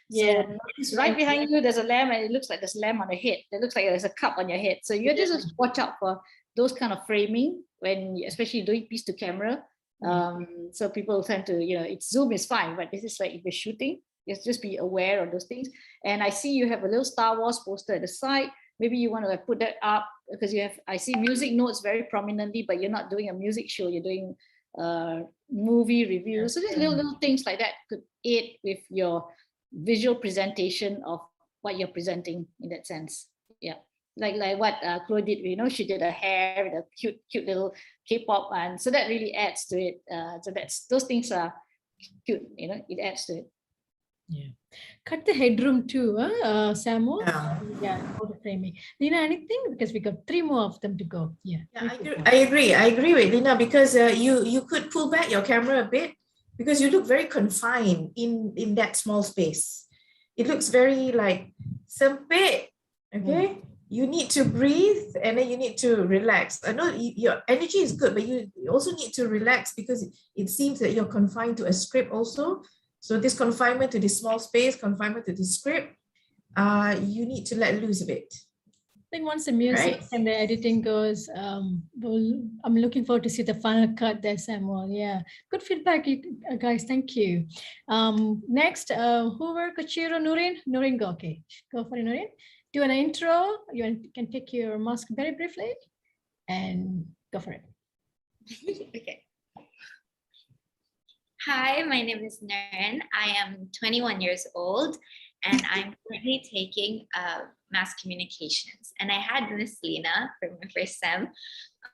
Yeah. So right behind you, there's a lamp, and it looks like there's a lamp on the head. It looks like there's a cup on your head. So you just watch out for those kind of framing especially doing piece to camera. So people tend to, it's Zoom is fine, but this is like if you're shooting, just be aware of those things. And I see you have a little Star Wars poster at the side. Maybe you want to put that up because I see music notes very prominently, but you're not doing a music show, you're doing movie reviews. So these little things like that could aid with your visual presentation of what you're presenting in that sense. Yeah. Like what Chloe did, she did her hair with a cute little K-pop, and so that really adds to it. So those things are cute, it adds to it. Yeah. Cut the headroom too, Samuel. Yeah. Yeah, for the framing. Lina, anything? Because we got 3 more of them to go. Yeah. Yeah, I agree with Lina because you could pull back your camera a bit because you look very confined in that small space. It looks very like sempit. Okay, you need to breathe and then you need to relax. I know your energy is good, but you also need to relax because it seems that you're confined to a script also. So this confinement to this small space, confinement to the script, you need to let loose a bit. I think once the music and the editing goes, I'm looking forward to see the final cut there, Samuel. Yeah, good feedback, guys. Thank you. Next, Hoover, Kochiro, Nurin, go. Okay, go for it, Nurin. Do an intro. You can take your mask very briefly and go for it. Okay. Hi, my name is Naren. I am 21 years old and I'm currently taking mass communications. And I had Miss Lina for my first sem.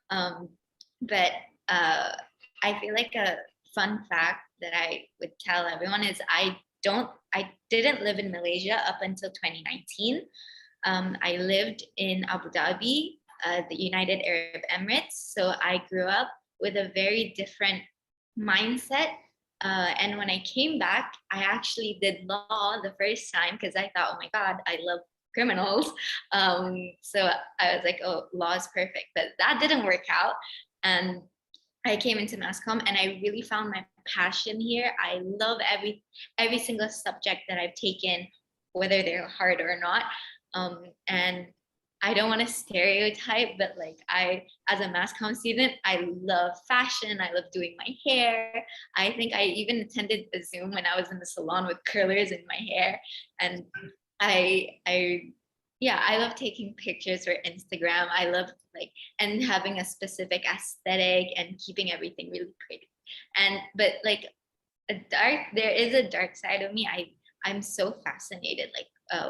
But I feel like a fun fact that I would tell everyone is I didn't live in Malaysia up until 2019. I lived in Abu Dhabi, the United Arab Emirates. So I grew up with a very different mindset. And when I came back, I actually did law the first time because I thought, oh my God, I love criminals. So I was like, oh, law is perfect. But that didn't work out. And I came into mass comm and I really found my passion here. I love every single subject that I've taken, whether they're hard or not. And I don't want to stereotype, but like as a mass comm student, I love fashion. I love doing my hair. I think I even attended a Zoom when I was in the salon with curlers in my hair. And I love taking pictures for Instagram. I love and having a specific aesthetic and keeping everything really pretty. But like there is a dark side of me. I'm so fascinated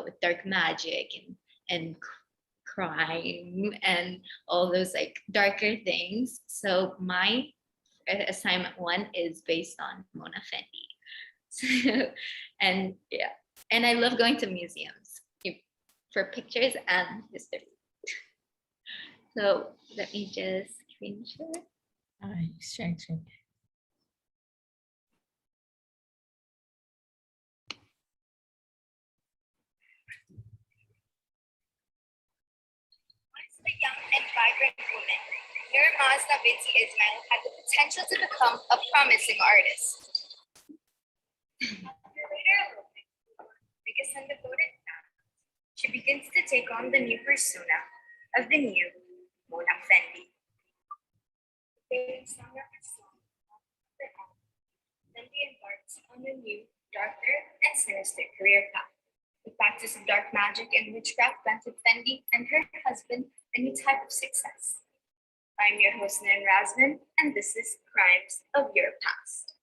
with dark magic and crime and all those like darker things. So my assignment 1 is based on Mona Fendi. And I love going to museums for pictures and history. So let me just screen share. Share. A young and vibrant woman, Nur Mazda binti Ismail had the potential to become a promising artist. After later eloping biggest and devoted fan, she begins to take on the new persona of the new Mona Fendi. Fendi embarks on a new, darker, and sinister career path. The practice of dark magic and witchcraft granted Fendi and her husband a new type of success. I'm your host, Nan Razvan, and this is Crimes of Your Past.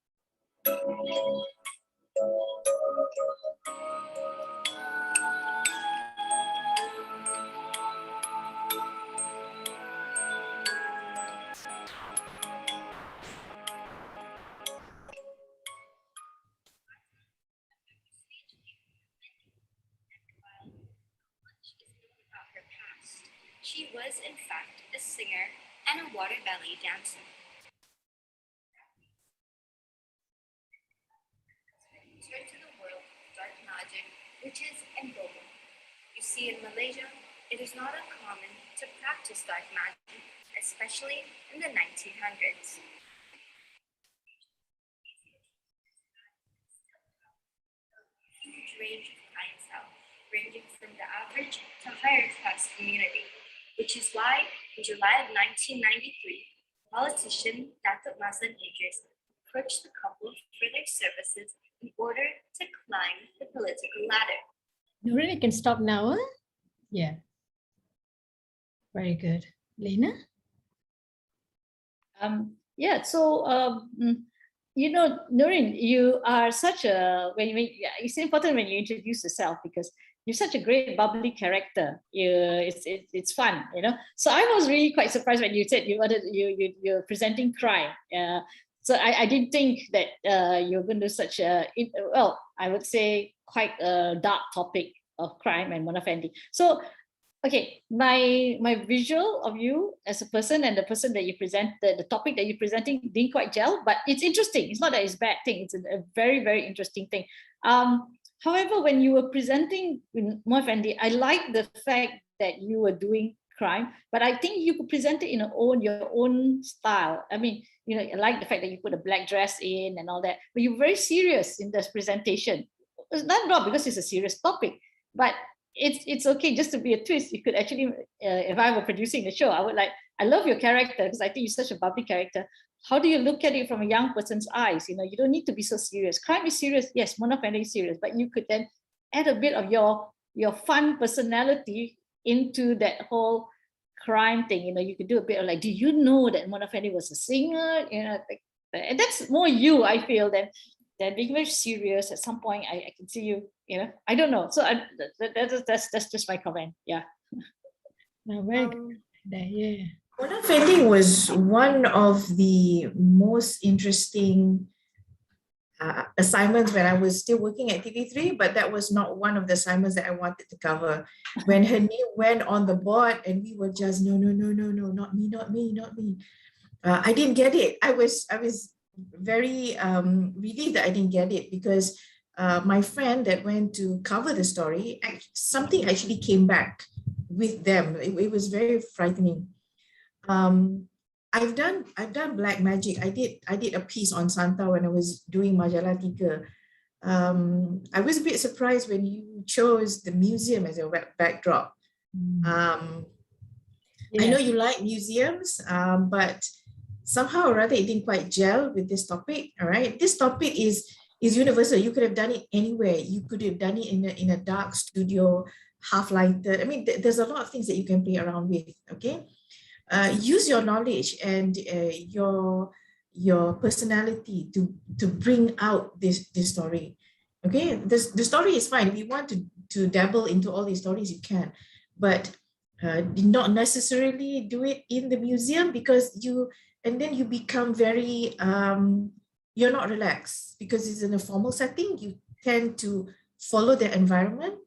She was, in fact, a singer and a water ballet dancer. Turn to the world of dark magic, witches, and boba. You see, in Malaysia, it is not uncommon to practice dark magic, especially in the 1900s. Huge range of clientele, ranging from the average to higher class community. Which is why, in July of 1993, politician Datuk Mazlan Idris approached the couple for their services in order to climb the political ladder. You really can stop now, huh? Yeah. Very good. Lina? Nurin, you are such a it's important when you introduce yourself because you're such a great bubbly character. It's fun, So I was really quite surprised when you said you're presenting crime. So I didn't think that you're going to do such a, well, I would say quite a dark topic of crime and Mona Fandi. So, okay, my visual of you as a person and the person that you present, the topic that you're presenting didn't quite gel, but it's interesting. It's not that it's a bad thing. It's a very, very interesting thing. However, when you were presenting Mona Fandi, I like the fact that you were doing crime, but I think you could present it in your own style. I mean, you know, I like the fact that you put a black dress in and all that, but you're very serious in this presentation. It's not because it's a serious topic, but it's okay just to be a twist. You could actually, if I were producing the show, I love your character because I think you're such a bubbly character. How do you look at it from a young person's eyes? You know, you don't need to be so serious. Crime is serious, yes, Mona Fandi is serious, but you could then add a bit of your fun personality into that whole crime thing. You know, you could do a bit of like, do you know that Mona Fandi was a singer? You know, and that's more you, I feel, than being very serious. At some point, I can see you. You know, I don't know. So that's just my comment. Yeah. No, very good. Yeah. Mona Fandi was one of the most interesting assignments when I was still working at TV3, but that was not one of the assignments that I wanted to cover. When her name went on the board and we were just, no, not me. I didn't get it. I was very relieved that I didn't get it because my friend that went to cover the story, something actually came back with them. It was very frightening. I've done black magic. I did a piece on Santa when I was doing Majalah Tiga. I was a bit surprised when you chose the museum as your backdrop. I know you like museums, but somehow or other it didn't quite gel with this topic. All right, this topic is universal. You could have done it anywhere. You could have done it in a dark studio, half lighted. I mean, there's a lot of things that you can play around with. Okay. Use your knowledge and your personality to bring out this story. Okay, the story is fine. If you want to dabble into all these stories, you can, but not necessarily do it in the museum because then you become very you're not relaxed because it's in a formal setting. You tend to follow the environment.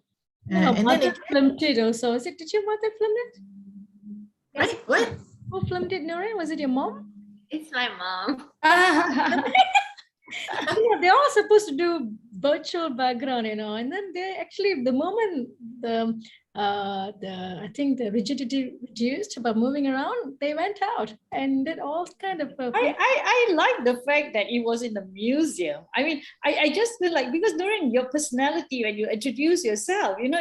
And then it filmed it also. Did your mother film it? Right? What? Who filmed it, Noreen? Was it your mom? It's my mom. Yeah, they're all supposed to do virtual background, you know, and then they actually, the moment I think the rigidity reduced by moving around, they went out and did all kind of. I like the fact that it was in the museum. I mean, I just feel like because Noreen, your personality when you introduce yourself, you know,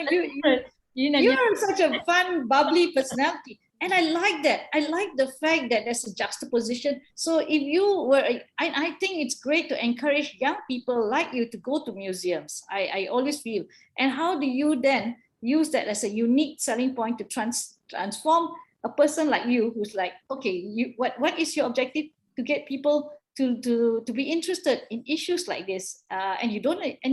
you're such a fun, bubbly personality. And I like that. I like the fact that there's a juxtaposition. So if you were, I think it's great to encourage young people like you to go to museums. I always feel. And how do you then use that as a unique selling point to transform a person like you who's like, okay, what is your objective to get people to be interested in issues like this, and you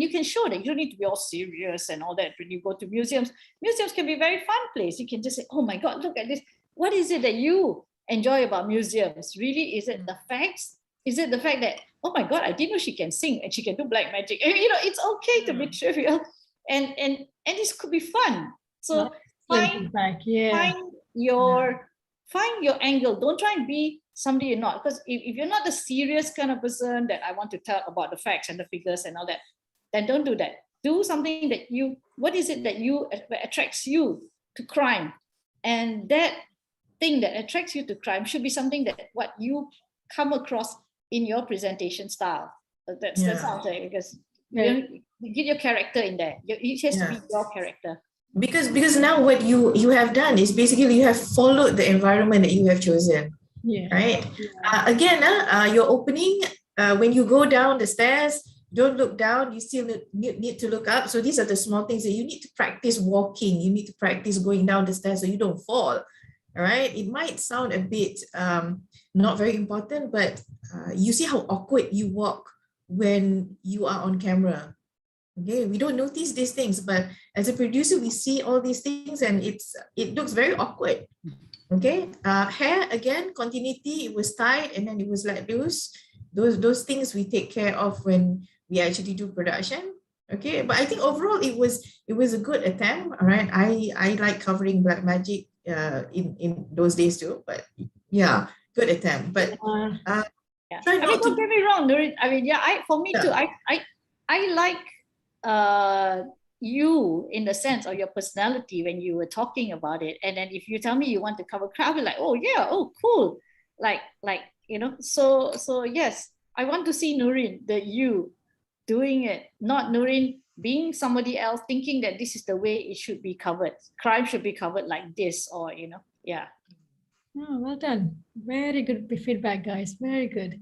can show that you don't need to be all serious and all that when you go to museums. Museums can be a very fun place. You can just say, oh my God, look at this. What is it that you enjoy about museums? Really, is it the facts? Is it the fact that, oh my God, I didn't know she can sing and she can do black magic? I mean, you know, it's okay to be trivial, and this could be fun. So find your angle. Don't try and be somebody you're not, because if you're not the serious kind of person that I want to talk about the facts and the figures and all that, then don't do that. Do something that what is it that attracts you to crime? And that thing that attracts you to crime should be something that what you come across in your presentation style. That's how I'm saying, because you get your character in there. It has to be your character. Because now what you have done is basically you have followed the environment that you have chosen. Right? Again, your opening, when you go down the stairs, don't look down, you still need to look up. So these are the small things that you need to practice walking. You need to practice going down the stairs so you don't fall. All right? It might sound a bit not very important, but you see how awkward you walk when you are on camera. Okay, we don't notice these things, but as a producer, we see all these things and it looks very awkward. Okay, hair, again, continuity, it was tied and then it was let loose. those things we take care of when we actually do production. Okay, but I think overall it was a good attempt. All right, I like covering black magic in those days too. But yeah, good attempt. But Yeah. try I mean, not to. don't get me wrong, Nurin. I mean, yeah, for me too. I like you in the sense of your personality when you were talking about it. And then if you tell me you want to cover craft, I'll be like, oh yeah, oh cool. Like you know, so yes, I want to see Nurin, the you doing it, not Nurin being somebody else thinking that this is the way it should be covered. Crime should be covered like this, or you know, yeah. Oh, well done. Very good feedback, guys. Very good.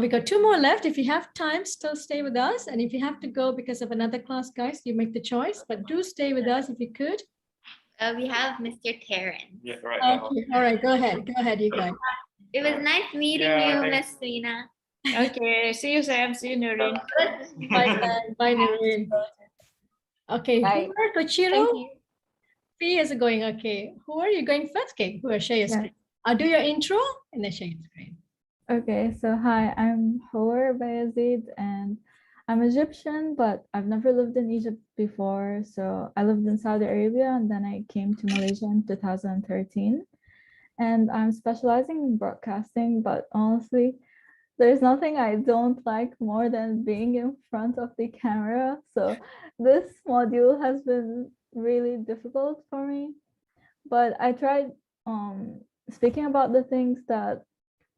We got 2 more left. If you have time, still stay with us. And if you have to go because of another class, guys, you make the choice. But do stay with us if you could. We have Mr. Taryn. Yeah, right. Okay. All right, go ahead. Go ahead, you guys. It was nice meeting you, Miss Lina. Okay, see you, Sam. See you, Nurin. Bye, Sam. Bye, Nurin. Okay, Bye. who are Kochiro? P is going. Okay, who are you going first? Okay, who are share your screen? I'll do your intro and then share your screen. Okay, so hi, I'm Hawar Bayazid and I'm Egyptian, but I've never lived in Egypt before. So I lived in Saudi Arabia and then I came to Malaysia in 2013. And I'm specializing in broadcasting, but honestly, there's nothing I don't like more than being in front of the camera. So this module has been really difficult for me, but I tried speaking about the things that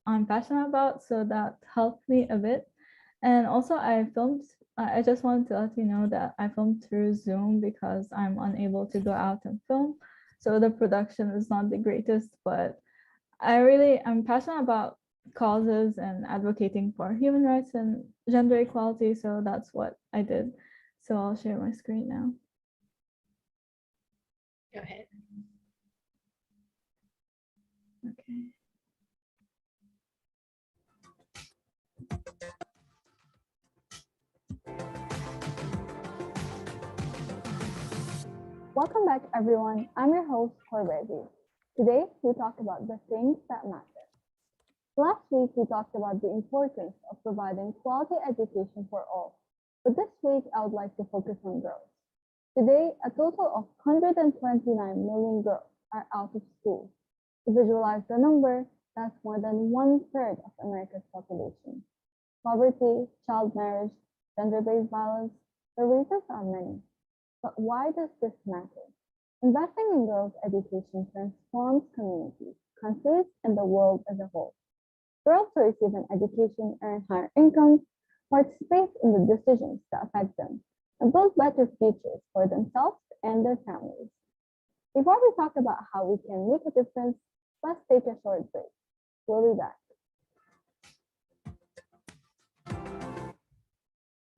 I'm passionate about, so that helped me a bit. And also I just wanted to let you know that I filmed through Zoom because I'm unable to go out and film. So the production is not the greatest, but I'm passionate about causes and advocating for human rights and gender equality. So that's what I did. So I'll share my screen now. Go ahead. Okay. Welcome back, everyone. I'm your host, Corbezi. Today, we talk about the things that matter. Last week, we talked about the importance of providing quality education for all. But this week, I would like to focus on girls. Today, a total of 129 million girls are out of school. To visualize the number, that's more than 1/3 of America's population. Poverty, child marriage, gender-based violence, the reasons are many. But why does this matter? Investing in girls' education transforms communities, countries, and the world as a whole. Girls who receive an education earn higher incomes, participate in the decisions that affect them, and build better futures for themselves and their families. Before we talk about how we can make a difference, let's take a short break. We'll be back.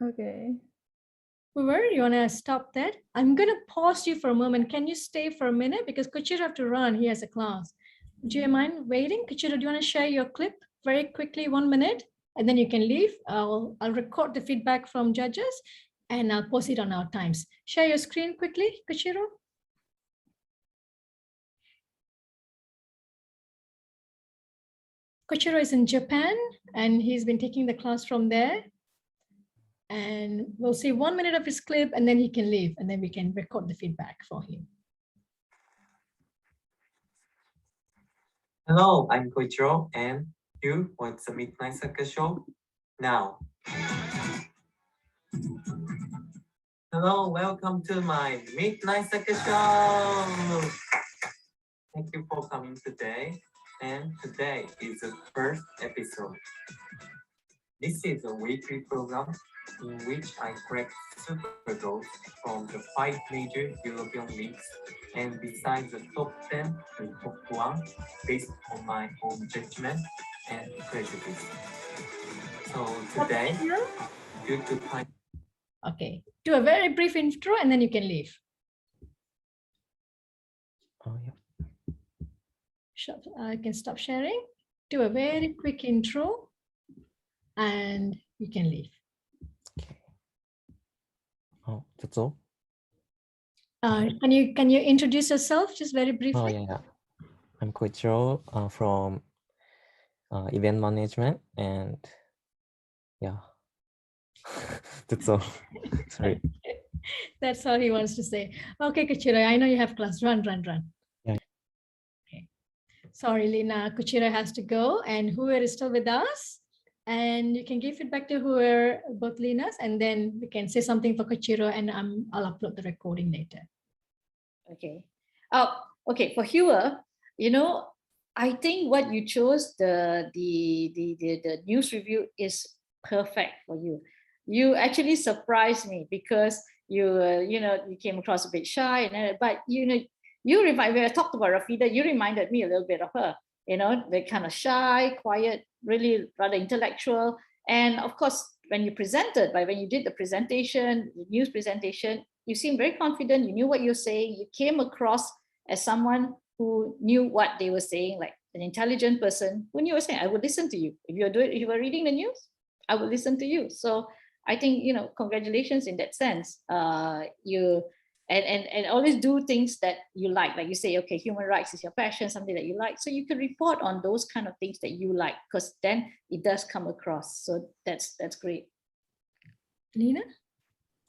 Okay. Whoever, you want to stop that? I'm going to pause you for a moment. Can you stay for a minute? Because Kochiro have to run. He has a class. Do you mind waiting? Kochiro, do you want to share your clip very quickly, 1 minute? And then you can leave. I'll record the feedback from judges and I'll post it on our times. Share your screen quickly, Kochiro. Kochiro is in Japan and he's been taking the class from there. And we'll see 1 minute of his clip and then he can leave and then we can record the feedback for him. Hello, I'm Koichiro and you want the Midnight Soccer Show now. Hello, welcome to my Midnight Soccer Show. Thank you for coming today. And today is the first episode. This is a weekly program in which I collect super goals from the 5 major European leagues and decide the top 10 and top 1 based on my own judgment and prejudice. So today, due to time. Okay, do a very brief intro and then you can leave. Oh, yeah. I can stop sharing. Do a very quick intro and you can leave. Oh, that's all. Can you introduce yourself just very briefly? Oh yeah. I'm Koichiro from event management, and Yeah. That's all. Sorry. That's all he wants to say. Okay, Kuchiro, I know you have class. Run, run, run. Yeah. Okay. Sorry, Lina. Kuchiro has to go, and whoever is still with us, and you can give feedback to whoever, both Linas, and then we can say something for Kuchiro, and I'll upload the recording later. Okay. Okay. For Hua, I think what you chose, the news review, is perfect for you. You actually surprised me because you came across a bit shy, but when I talked about Rafida, you reminded me a little bit of her. They're kind of shy, quiet, really rather intellectual. And of course, when you did the presentation, the news presentation, you seemed very confident. You knew what you're saying. You came across as someone who knew what they were saying, like an intelligent person who knew what you were saying. I would listen to you. If you were reading the news, I would listen to you. So I think, congratulations in that sense. You and always do things that you like you say, okay, human rights is your passion, something that you like. So you can report on those kind of things that you like, because then it does come across. So that's great. Lina?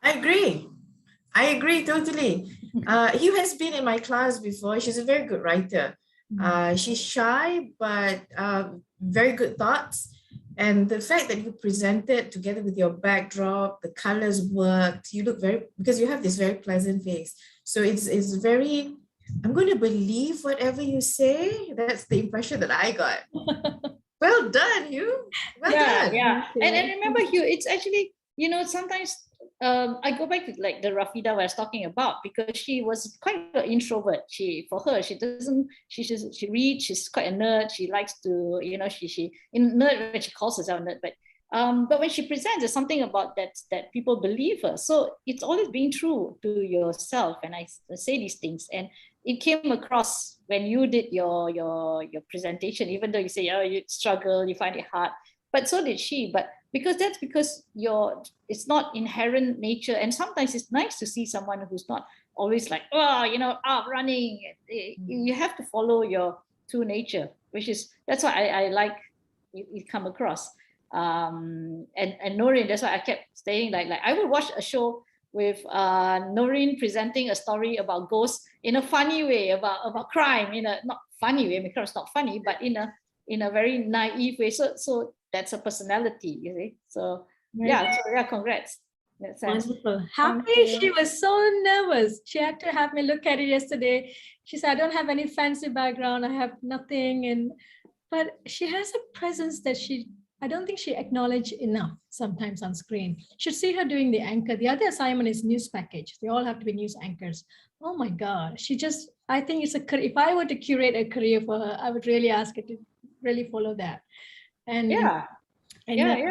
I agree totally. Hugh has been in my class before. She's a very good writer. She's shy, but very good thoughts. And the fact that you presented together with your backdrop, the colors worked, you look because you have this very pleasant face. So it's very, I'm going to believe whatever you say. That's the impression that I got. Well done, Hugh. Well done. Yeah. And remember, Hugh, it's actually, sometimes I go back to like the Rafida I was talking about, because she was quite an introvert. She reads, she's quite a nerd. She likes to, she nerd when she calls herself a nerd, but when she presents, there's something about that people believe her. So it's always being true to yourself. And I say these things, and it came across when you did your presentation, even though you say, oh, you struggle, you find it hard, but so did she. But because it's not inherent nature. And sometimes it's nice to see someone who's not always like, out running. You have to follow your true nature, that's why I like you come across. And Noreen, that's why I kept saying like I would watch a show with Noreen presenting a story about ghosts in a funny way, about crime, in a not funny way, because it's not funny, but in a very naive way. So that's a personality, you see. So congrats. Wonderful. Happy. She was so nervous. She had to have me look at it yesterday. She said, I don't have any fancy background. I have nothing. But she has a presence that I don't think she acknowledged enough sometimes on screen. Should see her doing the anchor. The other assignment is news package. They all have to be news anchors. Oh my God. I think if I were to curate a career for her, I would really ask her to really follow that. And yeah. Lina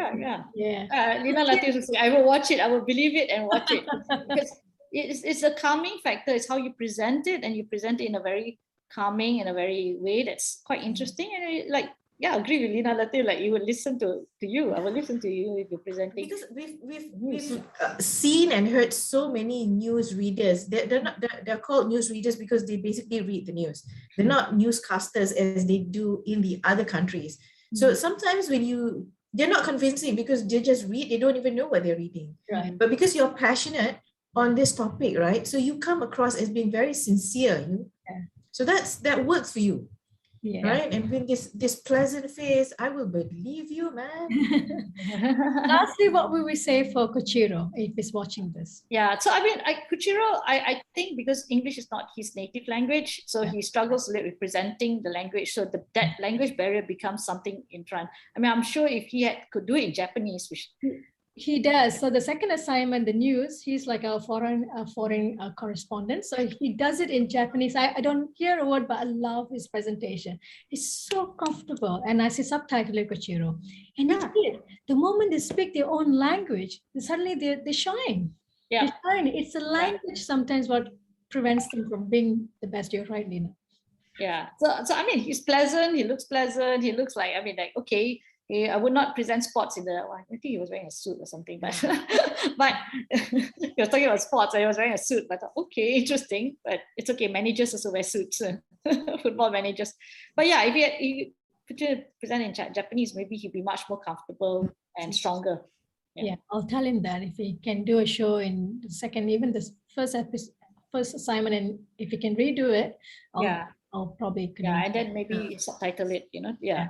Latif will say, I will watch it, I will believe it and watch it. Because it's a calming factor. It's how you present it, and you present it in a very calming, in a very way that's quite interesting. And I agree with Lina Latif, like you would listen to you. I will listen to you if you're presenting. Because we've seen and heard so many news readers. They're called news readers because they basically read the news. They're not newscasters as they do in the other countries. So sometimes they're not convincing because they just read, they don't even know what they're reading. Right. But because you're passionate on this topic, right? So you come across as being very sincere. So that works for you. Yeah. Right. And with this pleasant face, I will believe you, man. Lastly, what will we say for Kuchiro if he's watching this? Yeah. So Kuchiro, I think because English is not his native language, so he struggles a little with presenting the language. So that language barrier becomes something in front. I mean, I'm sure if he could do it in Japanese, which he does. So the second assignment, the news, he's like a foreign correspondent. So he does it in Japanese. I don't hear a word, but I love his presentation. He's so comfortable. And I see subtitle Kuchiro. And it's it. The moment they speak their own language, suddenly they shine. Yeah. They shine. It's a language sometimes what prevents them from being the best. You're right, Lina. Yeah. So I mean, he's pleasant. He looks pleasant. He looks like, okay. I would not present sports I think he was wearing a suit or something, but he was talking about sports. I was wearing a suit, but I thought, okay, interesting, but it's okay. Managers also wear suits, football managers. But if he could present in Japanese, maybe he'd be much more comfortable and stronger. Yeah, I'll tell him that if he can do a show in the second, even this first episode, first assignment, and if he can redo it, I'll probably and then maybe subtitle it, Yeah,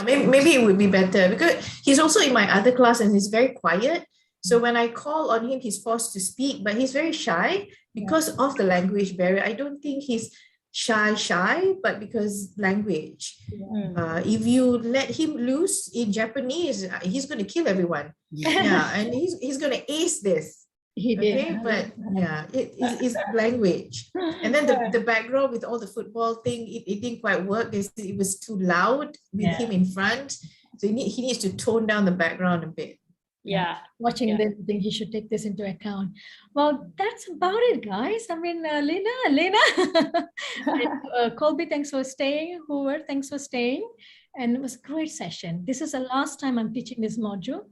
maybe it would be better because he's also in my other class and he's very quiet. So when I call on him, he's forced to speak, but he's very shy because of the language barrier. I don't think he's shy, but because language. If you let him loose in Japanese, he's going to kill everyone. Yeah, and he's going to ace this. He did. Okay, but it's language. And then the background with all the football thing, it didn't quite work. It was too loud with him in front. So he needs to tone down the background a bit. Watching this, I think he should take this into account. Well, that's about it, guys. I mean, Lina, Colby, thanks for staying. Hoover, thanks for staying. And it was a great session. This is the last time I'm teaching this module.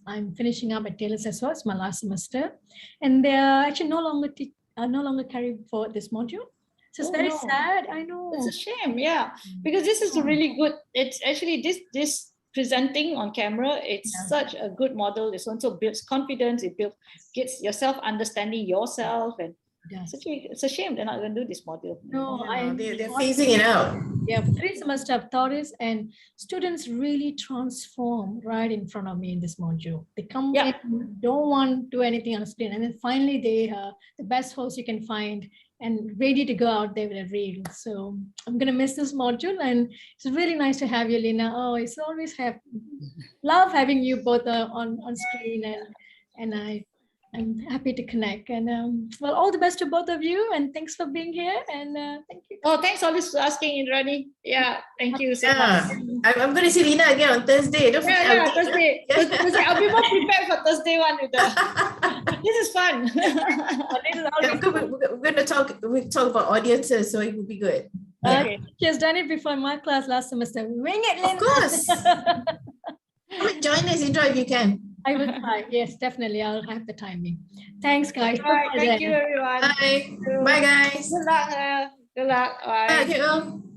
I'm finishing up at Taylor's as well. It's my last semester. And they're actually no longer carrying forward this module. So it's very sad. I know. It's a shame, because this is a really good, it's actually this presenting on camera, it's such a good model. It also builds confidence, gets yourself understanding yourself, and it's a shame they're not going to do this module. No, they're phasing it out. Yeah, for 3 semesters I've taught this, and students really transform right in front of me in this module. They come in, don't want to do anything on the screen, and then finally they are the best host you can find and ready to go out there with a reel. So I'm gonna miss this module, and it's really nice to have you, Lina. Oh, it's always love having you both on screen, and I'm happy to connect. And well, all the best to both of you, and thanks for being here. And thank you. Oh, thanks always for asking, Indrani. Yeah, thank you so much. I'm going to see Lina again on Thursday. Don't forget. Thursday. I'll be more prepared for Thursday one. This is fun. We're going to talk about audiences, so it will be good. Okay. She has done it before in my class last semester. Wing it, Lina. Of course. Join us, Indra, if you can. I will try. Yes, definitely. I'll have the timing. Thanks, guys. All right, thank you, everyone. Bye. Bye, guys. Good luck. Good luck. Bye. Bye.